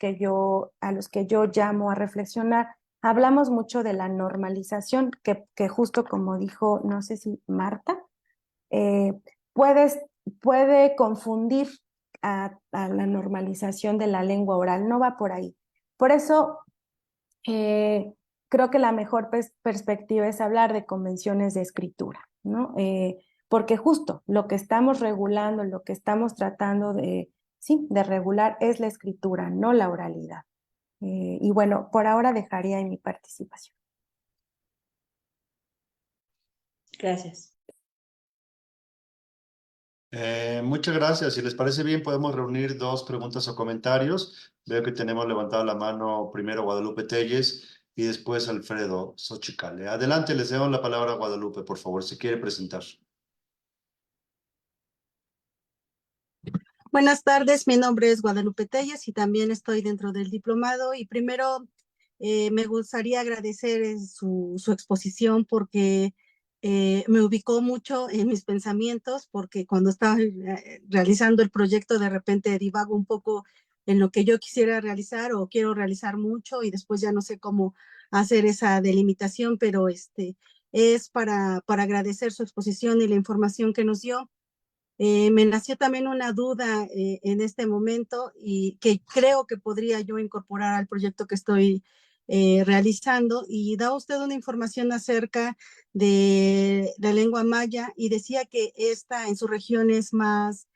a los que yo llamo a reflexionar. Hablamos mucho de la normalización, que justo como dijo, no sé si Marta, eh, puedes, puede confundir a la normalización de la lengua oral, no va por ahí. Por eso creo que la mejor perspectiva es hablar de convenciones de escritura, ¿no? Porque justo lo que estamos regulando, lo que estamos tratando sí, de regular es la escritura, no la oralidad. Y bueno, por ahora dejaría en mi participación. Gracias. Muchas gracias. Si les parece bien, podemos reunir dos preguntas o comentarios. Veo que tenemos levantado la mano primero Guadalupe Telles y después Alfredo Xochicale. Adelante, les dejo la palabra a Guadalupe, por favor, si quiere presentar. Buenas tardes, mi nombre es Guadalupe Telles y también estoy dentro del diplomado. Y primero me gustaría agradecer su exposición porque me ubicó mucho en mis pensamientos, porque cuando estaba realizando el proyecto de repente divago un poco en lo que yo quisiera realizar o quiero realizar mucho y después ya no sé cómo hacer esa delimitación, pero es para agradecer su exposición y la información que nos dio. Me nació también una duda en este momento y que creo que podría yo incorporar al proyecto que estoy realizando. Y da usted una información acerca de la lengua maya y decía que esta en su región es más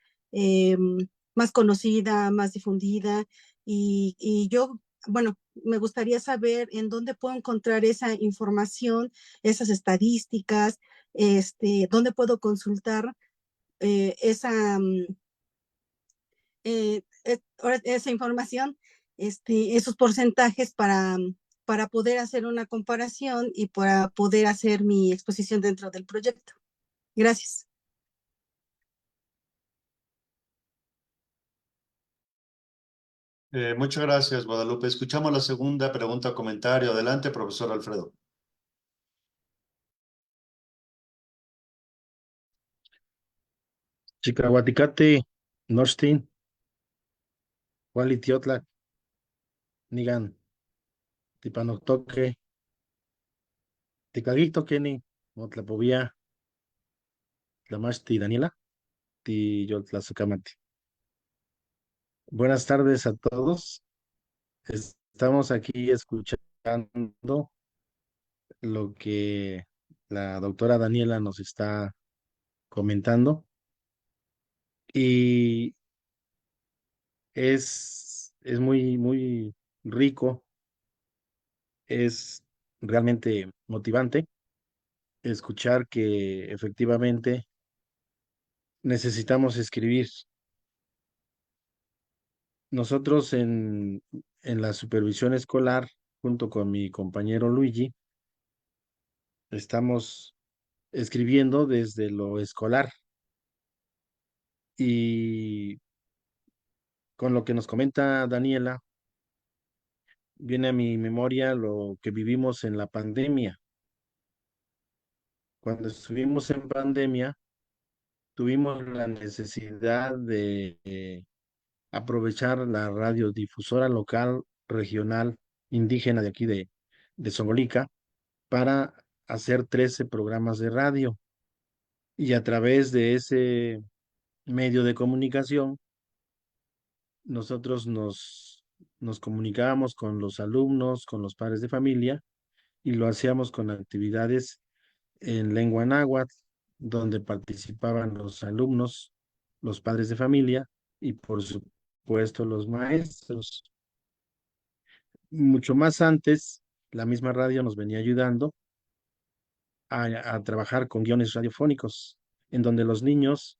conocida, más difundida. Y yo, bueno, me gustaría saber en dónde puedo encontrar esa información, esas estadísticas, dónde puedo consultar esa, esa información, esos porcentajes para poder hacer una comparación y para poder hacer mi exposición dentro del proyecto. Gracias. Muchas gracias, Guadalupe. Escuchamos la segunda pregunta o comentario. Adelante, profesor Alfredo. Chicahuaticate, Norstin, Hualitiotlak, Nigan, Tipanoctoque, Ticaguito, Kenny, Motlapovía, Tlamachti, Daniela, Tiyotlazucamati. Buenas tardes a todos. Estamos aquí escuchando lo que la doctora Daniela nos está comentando y es muy rico, es realmente motivante escuchar que efectivamente necesitamos escribir. Nosotros en la supervisión escolar, junto con mi compañero Luigi, estamos escribiendo desde lo escolar y con lo que nos comenta Daniela, viene a mi memoria lo que vivimos en la pandemia. Cuando estuvimos en pandemia, tuvimos la necesidad de aprovechar la radiodifusora local, regional, indígena de aquí de Songolica, para hacer 13 programas de radio. Y a través de ese medio de comunicación, nosotros nos comunicábamos con los alumnos, con los padres de familia, y lo hacíamos con actividades en lengua náhuatl, donde participaban los alumnos, los padres de familia y por supuesto los maestros. Mucho más antes, la misma radio nos venía ayudando a trabajar con guiones radiofónicos, en donde los niños,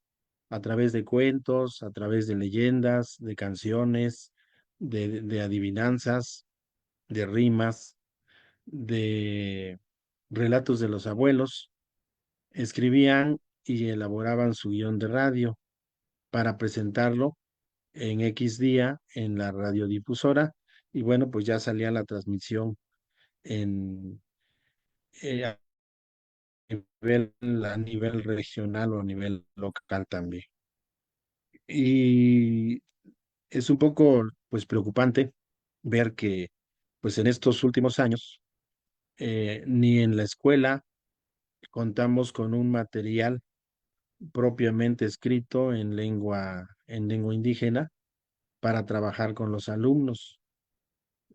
a través de cuentos, a través de leyendas, de canciones, de adivinanzas, de rimas, de relatos de los abuelos, escribían y elaboraban su guión de radio para presentarlo en X día en la radiodifusora y bueno, pues ya salía la transmisión en, a a nivel regional o a nivel local también. Y es un poco pues preocupante ver que pues en estos últimos años ni en la escuela contamos con un material propiamente escrito en lengua indígena para trabajar con los alumnos.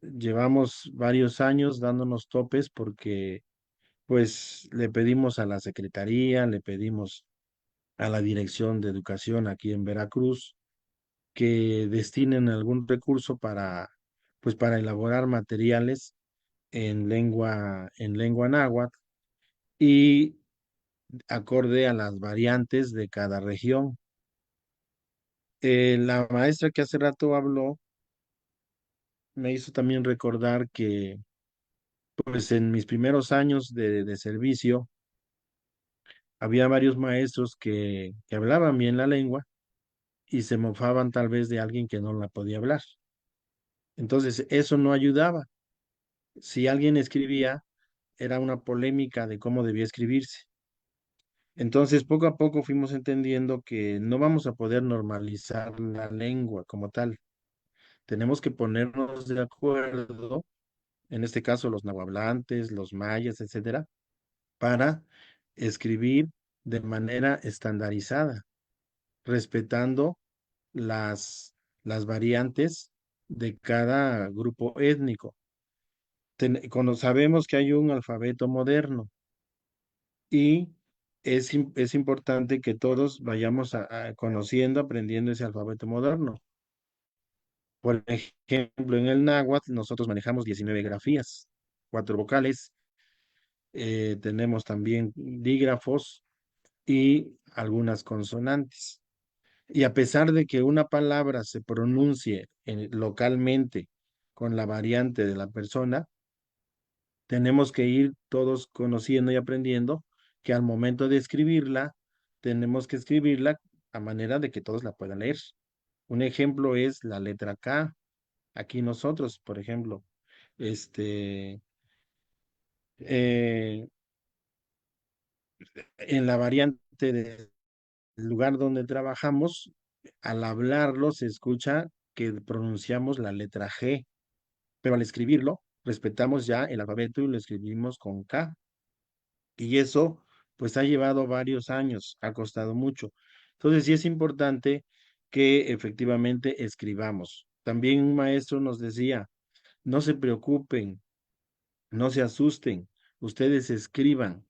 Llevamos varios años dándonos topes porque pues le pedimos a la secretaría, le pedimos a la Dirección de Educación aquí en Veracruz que destinen algún recurso para pues para elaborar materiales en lengua náhuatl y acorde a las variantes de cada región. La maestra que hace rato habló me hizo también recordar que, pues en mis primeros años de servicio, había varios maestros que hablaban bien la lengua y se mofaban tal vez de alguien que no la podía hablar. Entonces, eso no ayudaba. Si alguien escribía, era una polémica de cómo debía escribirse. Entonces, poco a poco fuimos entendiendo que no vamos a poder normalizar la lengua como tal. Tenemos que ponernos de acuerdo, en este caso los nahuablantes, los mayas, etcétera, para escribir de manera estandarizada, respetando las variantes de cada grupo étnico. Cuando sabemos que hay un alfabeto moderno y es importante que todos vayamos conociendo, aprendiendo ese alfabeto moderno. Por ejemplo, en el náhuatl nosotros manejamos 19 grafías, 4 vocales, tenemos también dígrafos y algunas consonantes. Y a pesar de que una palabra se pronuncie localmente con la variante de la persona, tenemos que ir todos conociendo y aprendiendo que al momento de escribirla, tenemos que escribirla a manera de que todos la puedan leer. Un ejemplo es la letra K. Aquí nosotros, por ejemplo, este, eh, en la variante del lugar donde trabajamos, al hablarlo se escucha que pronunciamos la letra G, pero al escribirlo respetamos ya el alfabeto y lo escribimos con K. Y eso pues ha llevado varios años, ha costado mucho. Entonces sí es importante que efectivamente escribamos. También un maestro nos decía, no se preocupen, no se asusten, ustedes escriban,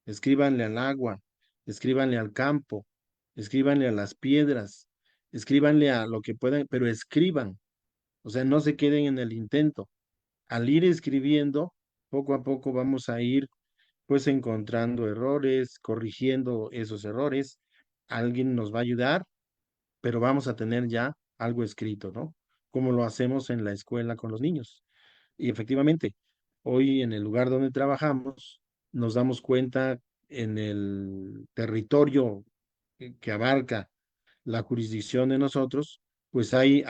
escríbanle al agua, escríbanle al campo, escríbanle a las piedras, escríbanle a lo que puedan, pero escriban, o sea, no se queden en el intento. Al ir escribiendo, poco a poco vamos a ir pues encontrando errores, corrigiendo esos errores. Alguien nos va a ayudar, pero vamos a tener ya algo escrito, ¿no? Como lo hacemos en la escuela con los niños. Y efectivamente, hoy en el lugar donde trabajamos, nos damos cuenta en el territorio que abarca la jurisdicción de nosotros, pues hay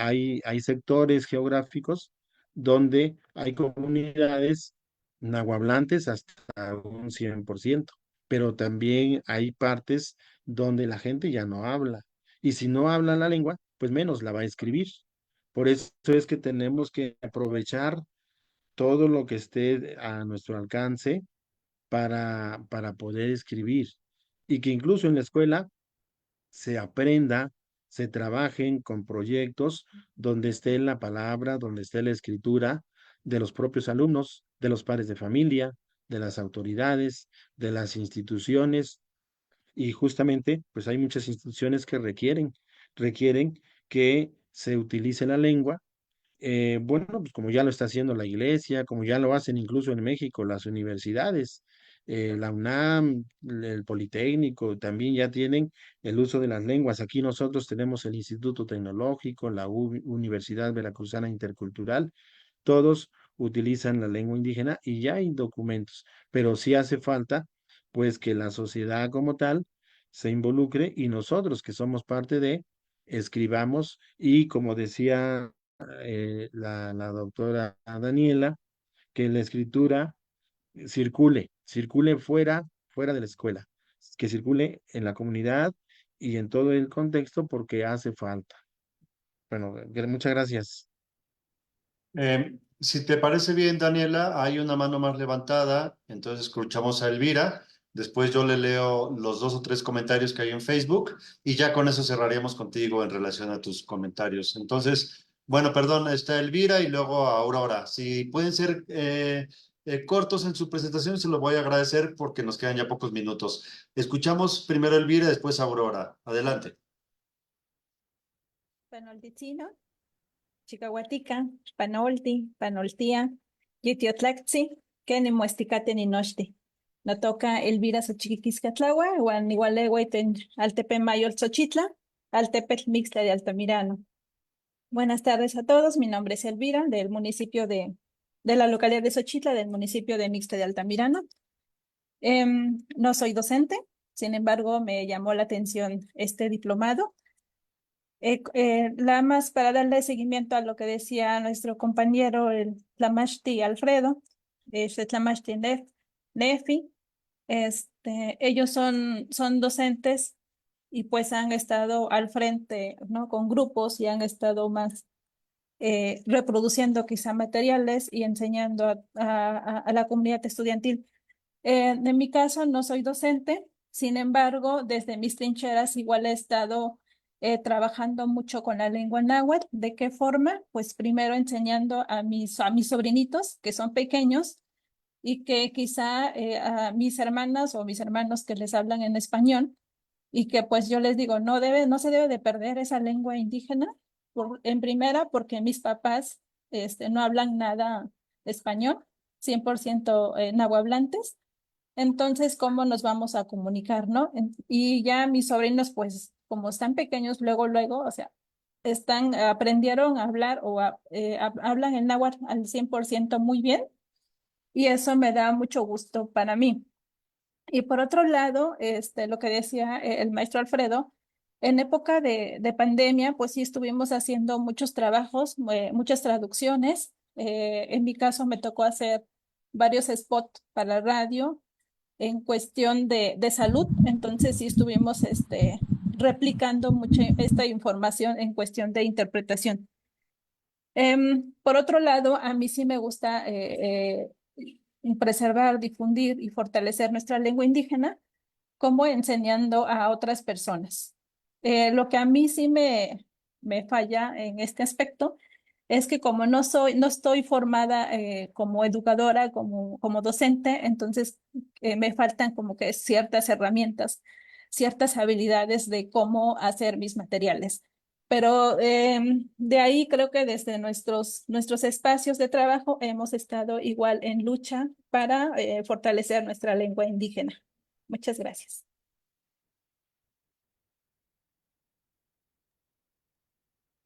sectores geográficos donde hay comunidades nahuablantes hasta un 100%, pero también hay partes donde la gente ya no habla. Y si no habla la lengua, pues menos la va a escribir. Por eso es que tenemos que aprovechar todo lo que esté a nuestro alcance para poder escribir. Y que incluso en la escuela se aprenda, se trabajen con proyectos donde esté la palabra, donde esté la escritura de los propios alumnos, de los padres de familia, de las autoridades, de las instituciones. Y justamente, pues hay muchas instituciones que requieren que se utilice la lengua. Bueno, pues como ya lo está haciendo la iglesia, como ya lo hacen incluso en México las universidades, la UNAM, el Politécnico, también ya tienen el uso de las lenguas. Aquí nosotros tenemos el Instituto Tecnológico, la Universidad Veracruzana Intercultural, todos utilizan la lengua indígena y ya hay documentos, pero sí hace falta, pues, que la sociedad como tal se involucre y nosotros que somos parte de, escribamos y como decía la doctora Daniela, que la escritura circule fuera de la escuela, que circule en la comunidad y en todo el contexto porque hace falta. Bueno, muchas gracias. Si te parece bien, Daniela, hay una mano más levantada, entonces escuchamos a Elvira. Después yo le leo los 2 o 3 comentarios que hay en Facebook y ya con eso cerraríamos contigo en relación a tus comentarios. Entonces, bueno, perdón, está Elvira y luego Aurora. Si pueden ser cortos en su presentación, se lo voy a agradecer porque nos quedan ya pocos minutos. Escuchamos primero a Elvira, después a Aurora. Adelante. Panoltitzino, Chicahuatica, Panolti, Panoltia, Yitiotlactzi, Keni Muesticate Ninochti. No toca Elvira Xochiquiscatlawa, Juan Igualehueten, Altepe Mayor Xochitla, Altepetl Mixta de Altamirano. Buenas tardes a todos, mi nombre es Elvira, del municipio de la localidad de Xochitla, del municipio de Mixta de Altamirano. No soy docente, sin embargo, me llamó la atención este diplomado. Nada más para darle seguimiento a lo que decía nuestro compañero, el Tlamashti Alfredo, Tlamashti Nefi, ellos son docentes y pues han estado al frente, ¿no? Con grupos y han estado más reproduciendo quizá materiales y enseñando a la comunidad estudiantil. En mi caso no soy docente, sin embargo, desde mis trincheras igual he estado trabajando mucho con la lengua náhuatl. ¿De qué forma? Pues primero enseñando a mis sobrinitos, que son pequeños, y que quizá a mis hermanas o mis hermanos que les hablan en español, y que pues yo les digo, no se debe de perder esa lengua indígena, en primera porque mis papás no hablan nada español, 100% nahuablantes. Entonces, ¿cómo nos vamos a comunicar, no? Y ya mis sobrinos, pues, como están pequeños, luego, o sea, aprendieron a hablar hablan el náhuatl al 100% muy bien, y eso me da mucho gusto para mí. Y por otro lado, lo que decía el maestro Alfredo, en época de pandemia, pues sí estuvimos haciendo muchos trabajos, muchas traducciones. En mi caso me tocó hacer varios spots para radio en cuestión de salud, entonces sí estuvimos replicando mucho esta información en cuestión de interpretación. Por otro lado, a mí sí me gusta preservar, difundir y fortalecer nuestra lengua indígena, como enseñando a otras personas. Lo que a mí sí me falla en este aspecto es que como no estoy formada como educadora, como docente, entonces me faltan como que ciertas herramientas, ciertas habilidades de cómo hacer mis materiales. Pero de ahí creo que desde nuestros espacios de trabajo hemos estado igual en lucha para fortalecer nuestra lengua indígena. Muchas gracias.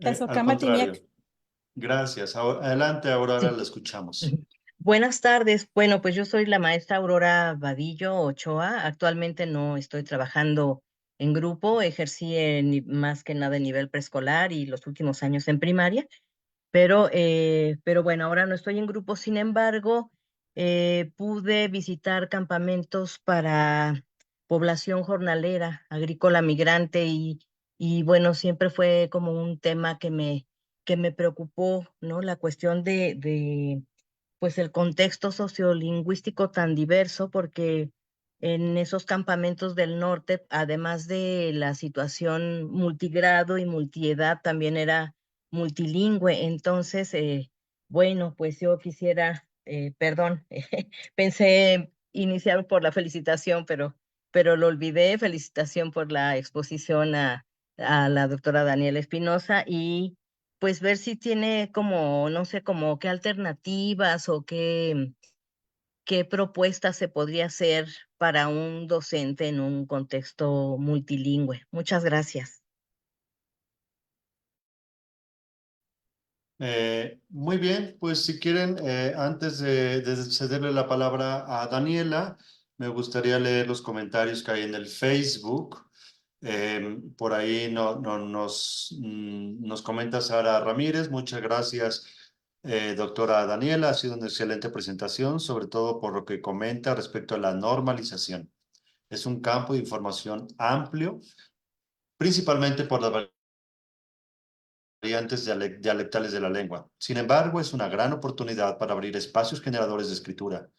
Al contrario, gracias. Adelante, Aurora, Sí. la escuchamos. Buenas tardes. Bueno, pues yo soy la maestra Aurora Vadillo Ochoa. Actualmente no estoy trabajando en grupo, ejercí más que nada en nivel preescolar y los últimos años en primaria, pero bueno, ahora no estoy en grupo. Sin embargo, pude visitar campamentos para población jornalera, agrícola migrante y bueno, siempre fue como un tema que me preocupó, ¿no? La cuestión de pues el contexto sociolingüístico tan diverso, porque en esos campamentos del norte, además de la situación multigrado y multiedad, también era multilingüe. Entonces, bueno, pues yo quisiera, perdón, pensé iniciar por la felicitación, pero lo olvidé. Felicitación por la exposición a la doctora Daniela Espinosa y pues ver si tiene como, no sé, como qué alternativas o qué propuestas se podría hacer para un docente en un contexto multilingüe. Muchas gracias. Muy bien, pues si quieren, antes de cederle la palabra a Daniela, me gustaría leer los comentarios que hay en el Facebook. Por ahí nos comenta Sara Ramírez. Muchas gracias, doctora Daniela. Ha sido una excelente presentación, sobre todo por lo que comenta respecto a la normalización. Es un campo de información amplio, principalmente por las variantes dialectales de la lengua. Sin embargo, es una gran oportunidad para abrir espacios generadores de escritura.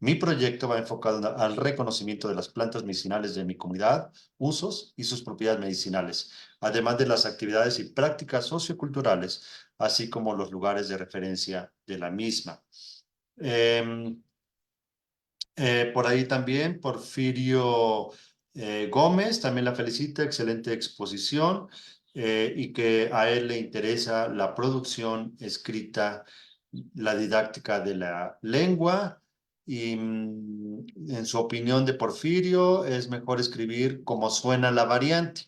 Mi proyecto va enfocado al reconocimiento de las plantas medicinales de mi comunidad, usos y sus propiedades medicinales, además de las actividades y prácticas socioculturales, así como los lugares de referencia de la misma. Por ahí también Porfirio Gómez también la felicita, excelente exposición y que a él le interesa la producción escrita, la didáctica de la lengua y en su opinión de Porfirio es mejor escribir como suena la variante.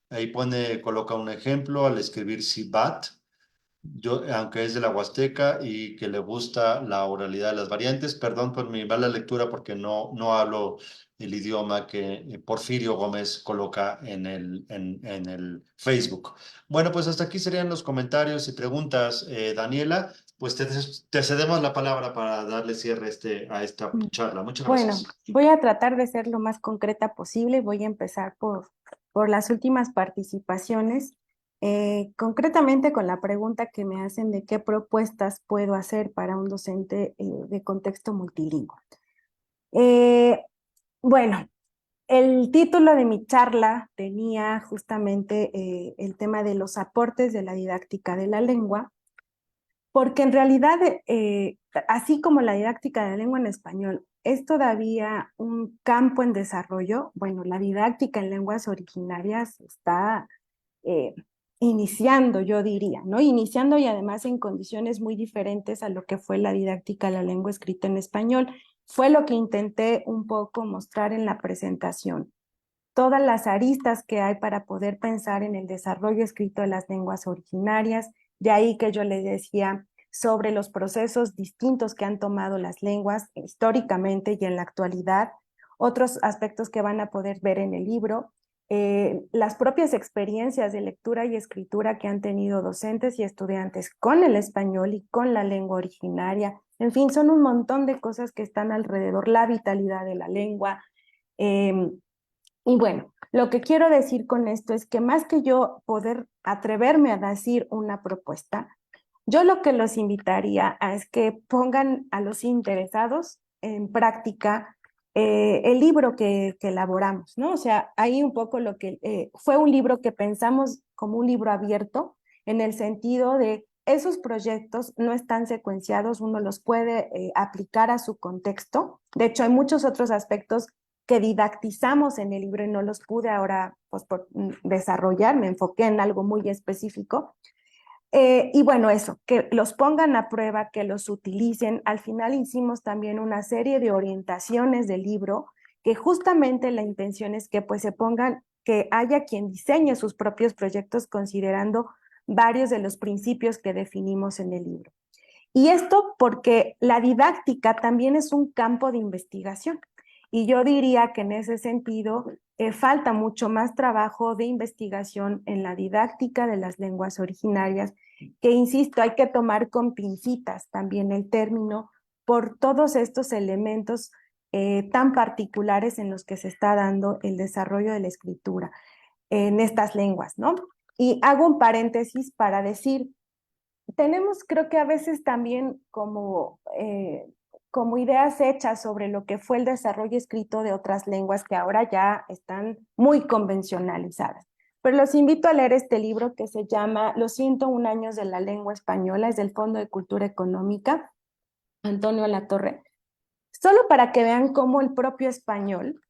Ahí coloca un ejemplo al escribir Sibat. Yo, aunque es de la Huasteca y que le gusta la oralidad de las variantes, perdón por mi mala lectura porque no hablo el idioma que Porfirio Gómez coloca en el Facebook. Bueno, pues hasta aquí serían los comentarios y preguntas, Daniela. Pues te cedemos la palabra para darle cierre a esta charla. Muchas Bueno, gracias. voy a tratar de ser lo más concreta posible. Voy a empezar por las últimas participaciones. Concretamente con la pregunta que me hacen de qué propuestas puedo hacer para un docente de contexto multilingüe. Bueno, el título de mi charla tenía justamente el tema de los aportes de la didáctica de la lengua, porque en realidad, así como la didáctica de la lengua en español es todavía un campo en desarrollo, bueno, la didáctica en lenguas originarias está eh, iniciando, yo diría, ¿no? Iniciando y además en condiciones muy diferentes a lo que fue la didáctica de la lengua escrita en español. Fue lo que intenté un poco mostrar en la presentación. Todas las aristas que hay para poder pensar en el desarrollo escrito de las lenguas originarias, de ahí que yo les decía sobre los procesos distintos que han tomado las lenguas históricamente y en la actualidad, otros aspectos que van a poder ver en el libro, las propias experiencias de lectura y escritura que han tenido docentes y estudiantes con el español y con la lengua originaria. En fin, son un montón de cosas que están alrededor, la vitalidad de la lengua. Y bueno, lo que quiero decir con esto es que más que yo poder atreverme a decir una propuesta, yo lo que los invitaría es que pongan a los interesados en práctica el libro que elaboramos, ¿no? O sea, ahí un poco lo que fue un libro que pensamos como un libro abierto, en el sentido de esos proyectos no están secuenciados, uno los puede aplicar a su contexto. De hecho, hay muchos otros aspectos que didactizamos en el libro y no los pude ahora pues, desarrollar, me enfoqué en algo muy específico. Y bueno, eso, que los pongan a prueba, que los utilicen. Al final hicimos también una serie de orientaciones del libro, que justamente la intención es que pues se pongan, que haya quien diseñe sus propios proyectos considerando varios de los principios que definimos en el libro. Y esto porque la didáctica también es un campo de investigación. Y yo diría que en ese sentido falta mucho más trabajo de investigación en la didáctica de las lenguas originarias, que insisto, hay que tomar con pincitas también el término por todos estos elementos tan particulares en los que se está dando el desarrollo de la escritura en estas lenguas, ¿no? Y hago un paréntesis para decir, tenemos creo que a veces también como ideas hechas sobre lo que fue el desarrollo escrito de otras lenguas que ahora ya están muy convencionalizadas. Pero los invito a leer este libro que se llama Los 101 años de la lengua española, es del Fondo de Cultura Económica, Antonio Latorre, solo para que vean cómo el propio español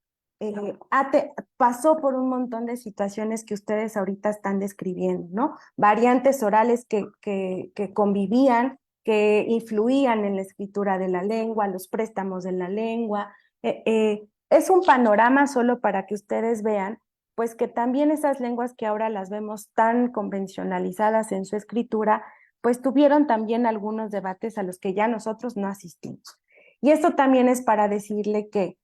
pasó por un montón de situaciones que ustedes ahorita están describiendo, ¿no? Variantes orales que convivían, que influían en la escritura de la lengua, los préstamos de la lengua. Es un panorama solo para que ustedes vean, pues que también esas lenguas que ahora las vemos tan convencionalizadas en su escritura, pues tuvieron también algunos debates a los que ya nosotros no asistimos. Y esto también es para decirle que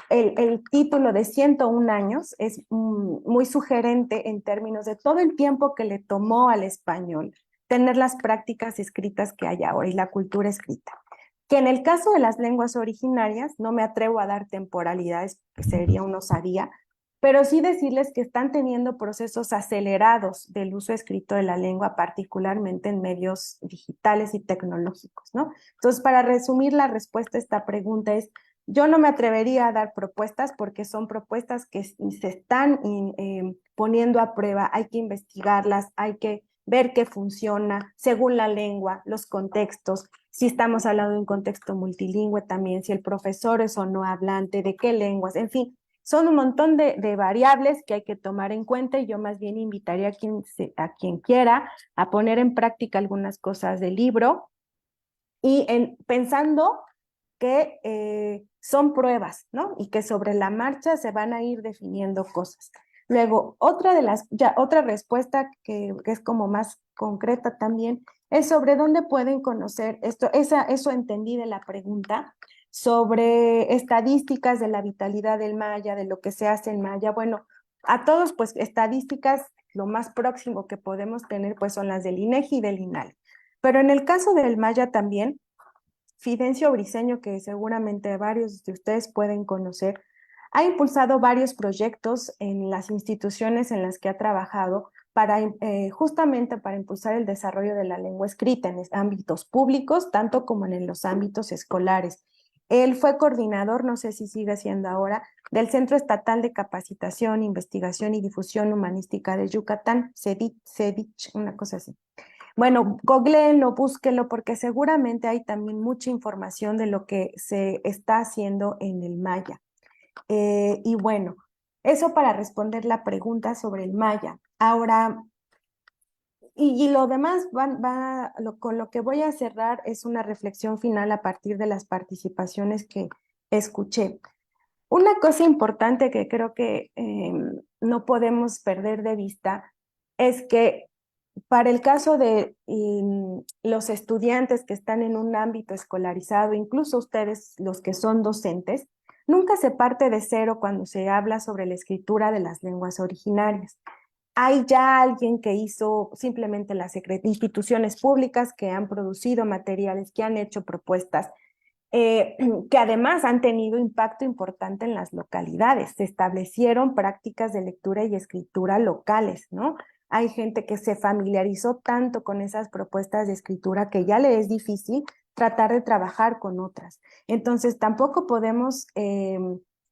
el título de 101 años es muy sugerente en términos de todo el tiempo que le tomó al español tener las prácticas escritas que hay ahora y la cultura escrita. Que en el caso de las lenguas originarias, no me atrevo a dar temporalidades, que sería una osadía, pero sí decirles que están teniendo procesos acelerados del uso escrito de la lengua, particularmente en medios digitales y tecnológicos, ¿no? Entonces, para resumir la respuesta a esta pregunta es, yo no me atrevería a dar propuestas porque son propuestas que se están poniendo a prueba, hay que investigarlas, hay que ver qué funciona según la lengua, los contextos, si estamos hablando de un contexto multilingüe también, si el profesor es o no hablante, de qué lenguas, en fin, son un montón de variables que hay que tomar en cuenta y yo más bien invitaría a quien quiera a poner en práctica algunas cosas del libro y pensando que son pruebas, ¿no? Y que sobre la marcha se van a ir definiendo cosas. Luego, otra respuesta que es como más concreta también, es sobre dónde pueden conocer esto, eso entendí de la pregunta, sobre estadísticas de la vitalidad del maya, de lo que se hace en maya. Bueno, a todos, pues, estadísticas, lo más próximo que podemos tener, pues, son las del INEGI y del INALI. Pero en el caso del maya también, Fidencio Briceño, que seguramente varios de ustedes pueden conocer, ha impulsado varios proyectos en las instituciones en las que ha trabajado justamente para impulsar el desarrollo de la lengua escrita en ámbitos públicos, tanto como en los ámbitos escolares. Él fue coordinador, no sé si sigue siendo ahora, del Centro Estatal de Capacitación, Investigación y Difusión Humanística de Yucatán, CEDICH, una cosa así. Bueno, googleenlo, búsquelo, porque seguramente hay también mucha información de lo que se está haciendo en el maya. Y bueno, eso para responder la pregunta sobre el maya. Ahora, y lo demás con lo que voy a cerrar es una reflexión final a partir de las participaciones que escuché. Una cosa importante que creo que no podemos perder de vista es que para el caso de los estudiantes que están en un ámbito escolarizado, incluso ustedes los que son docentes, nunca se parte de cero cuando se habla sobre la escritura de las lenguas originarias. Hay ya alguien que hizo simplemente las instituciones públicas que han producido materiales, que han hecho propuestas, que además han tenido impacto importante en las localidades. Se establecieron prácticas de lectura y escritura locales, ¿no? Hay gente que se familiarizó tanto con esas propuestas de escritura que ya le es difícil tratar de trabajar con otras. Entonces, tampoco podemos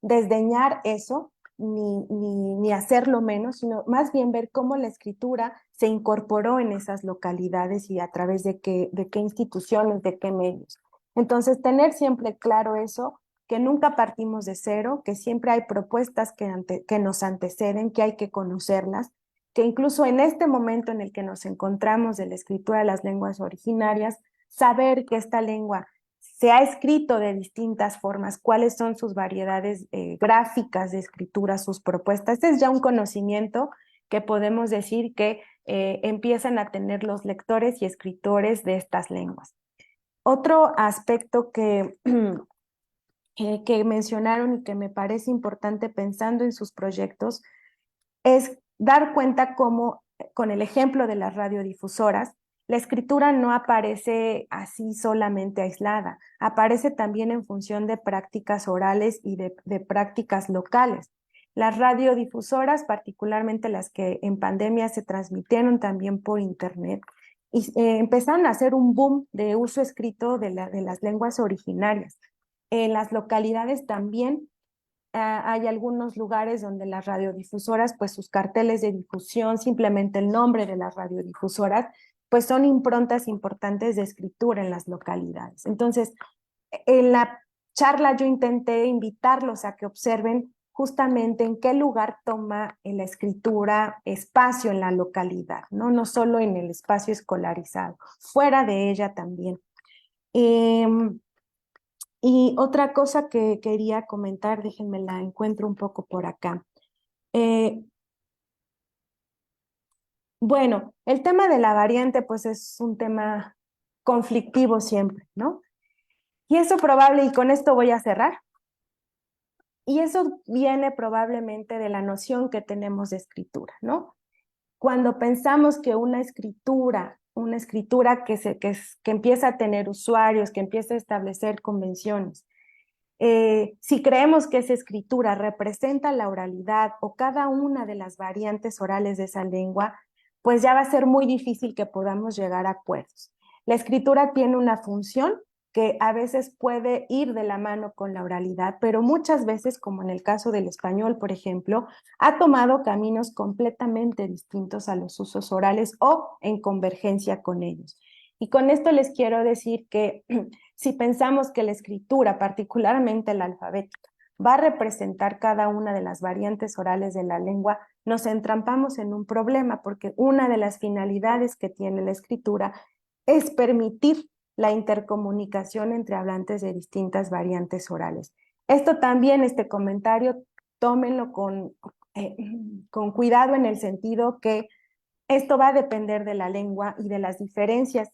desdeñar eso, ni hacerlo menos, sino más bien ver cómo la escritura se incorporó en esas localidades y a través de qué instituciones, de qué medios. Entonces, tener siempre claro eso, que nunca partimos de cero, que siempre hay propuestas que nos anteceden, que hay que conocerlas, que incluso en este momento en el que nos encontramos de la escritura de las lenguas originarias, saber que esta lengua se ha escrito de distintas formas, cuáles son sus variedades gráficas de escritura, sus propuestas. Este es ya un conocimiento que podemos decir que empiezan a tener los lectores y escritores de estas lenguas. Otro aspecto que mencionaron y que me parece importante pensando en sus proyectos es dar cuenta cómo, con el ejemplo de las radiodifusoras, la escritura no aparece así solamente aislada, aparece también en función de prácticas orales y de prácticas locales. Las radiodifusoras, particularmente las que en pandemia se transmitieron también por internet, y empezaron a hacer un boom de uso escrito de las lenguas originarias. En las localidades también hay algunos lugares donde las radiodifusoras, pues sus carteles de difusión, simplemente el nombre de las radiodifusoras, pues son improntas importantes de escritura en las localidades. Entonces, en la charla yo intenté invitarlos a que observen justamente en qué lugar toma en la escritura espacio en la localidad, ¿no? No solo en el espacio escolarizado, fuera de ella también. Y otra cosa que quería comentar, déjenme la encuentro un poco por acá. Bueno, el tema de la variante pues es un tema conflictivo siempre, ¿no? Y eso probable, y con esto voy a cerrar, y eso viene probablemente de la noción que tenemos de escritura, ¿no? Cuando pensamos que una escritura que empieza a tener usuarios, que empieza a establecer convenciones, si creemos que esa escritura representa la oralidad o cada una de las variantes orales de esa lengua, pues ya va a ser muy difícil que podamos llegar a acuerdos. La escritura tiene una función que a veces puede ir de la mano con la oralidad, pero muchas veces, como en el caso del español, por ejemplo, ha tomado caminos completamente distintos a los usos orales o en convergencia con ellos. Y con esto les quiero decir que si pensamos que la escritura, particularmente la alfabética, va a representar cada una de las variantes orales de la lengua, nos entrampamos en un problema, porque una de las finalidades que tiene la escritura es permitir la intercomunicación entre hablantes de distintas variantes orales. Esto también, este comentario, tómenlo con cuidado en el sentido que esto va a depender de la lengua y de las diferencias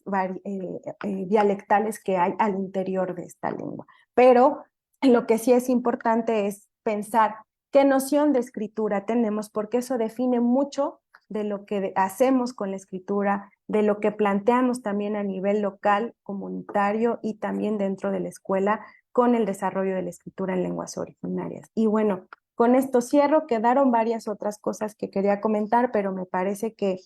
dialectales que hay al interior de esta lengua. Pero lo que sí es importante es pensar qué noción de escritura tenemos, porque eso define mucho de lo que hacemos con la escritura, de lo que planteamos también a nivel local, comunitario y también dentro de la escuela con el desarrollo de la escritura en lenguas originarias. Y bueno, con esto cierro. Quedaron varias otras cosas que quería comentar, pero me parece que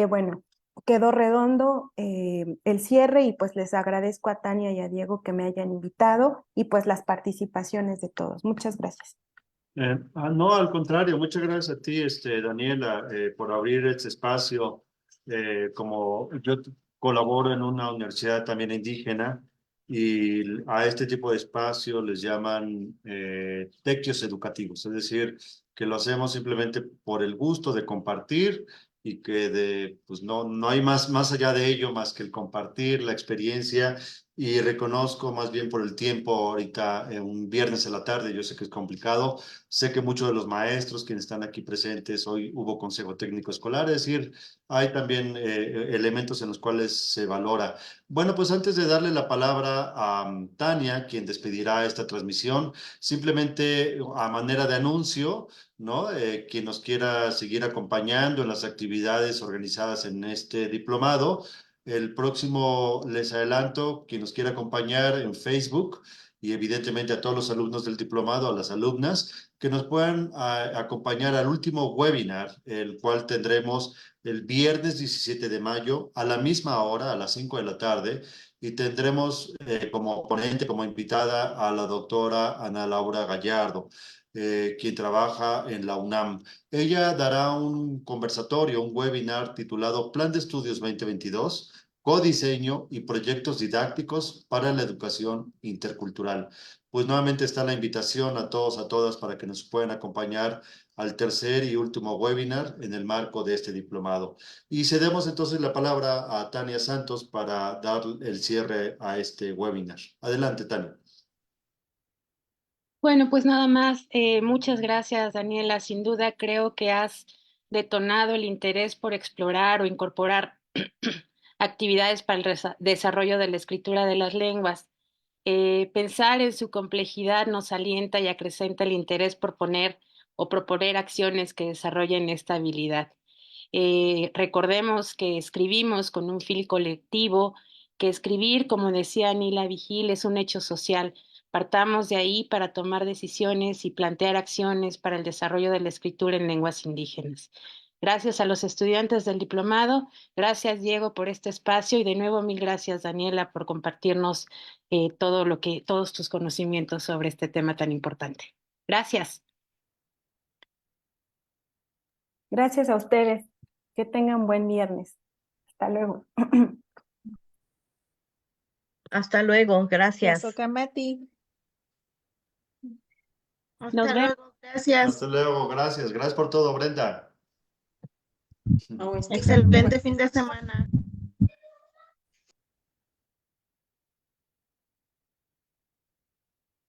bueno, quedó redondo el cierre y pues les agradezco a Tania y a Diego que me hayan invitado y pues las participaciones de todos. Muchas gracias. No, al contrario, muchas gracias a ti, Daniela, por abrir este espacio. Como yo colaboro en una universidad también indígena y a este tipo de espacio les llaman tequios educativos, es decir, que lo hacemos simplemente por el gusto de compartir y que pues no hay más allá de ello más que el compartir la experiencia. Y reconozco más bien por el tiempo ahorita, un viernes a la tarde, yo sé que es complicado. Sé que muchos de los maestros quienes están aquí presentes, hoy hubo consejo técnico escolar, es decir, hay también elementos en los cuales se valora. Bueno, pues antes de darle la palabra a Tania, quien despedirá esta transmisión, simplemente a manera de anuncio, ¿no? Quien nos quiera seguir acompañando en las actividades organizadas en este diplomado, el próximo, les adelanto, quien nos quiera acompañar en Facebook y evidentemente a todos los alumnos del diplomado, a las alumnas, que nos puedan acompañar al último webinar, el cual tendremos el viernes 17 de mayo a la misma hora, a las 5 de la tarde, y tendremos como ponente, como invitada a la doctora Ana Laura Gallardo, quien trabaja en la UNAM. Ella dará un conversatorio, un webinar titulado Plan de Estudios 2022, codiseño y proyectos didácticos para la educación intercultural. Pues nuevamente está la invitación a todos, a todas, para que nos puedan acompañar al tercer y último webinar en el marco de este diplomado. Y cedemos entonces la palabra a Tania Santos para dar el cierre a este webinar. Adelante, Tania. Bueno, pues nada más, muchas gracias, Daniela. Sin duda creo que has detonado el interés por explorar o incorporar actividades para el desarrollo de la escritura de las lenguas. Pensar en su complejidad nos alienta y acrecenta el interés por poner o proponer acciones que desarrollen esta habilidad. Recordemos que escribimos con un fin colectivo, que escribir, como decía Anila Vigil, es un hecho social. Partamos de ahí para tomar decisiones y plantear acciones para el desarrollo de la escritura en lenguas indígenas. Gracias a los estudiantes del diplomado, gracias Diego por este espacio y de nuevo mil gracias Daniela por compartirnos todos tus conocimientos sobre este tema tan importante. Gracias. Gracias a ustedes. Que tengan buen viernes. Hasta luego. Hasta luego, gracias. Kamati. Nos Hasta vemos. luego, gracias. Hasta luego, gracias. Gracias por todo, Brenda. Excelente fin de semana.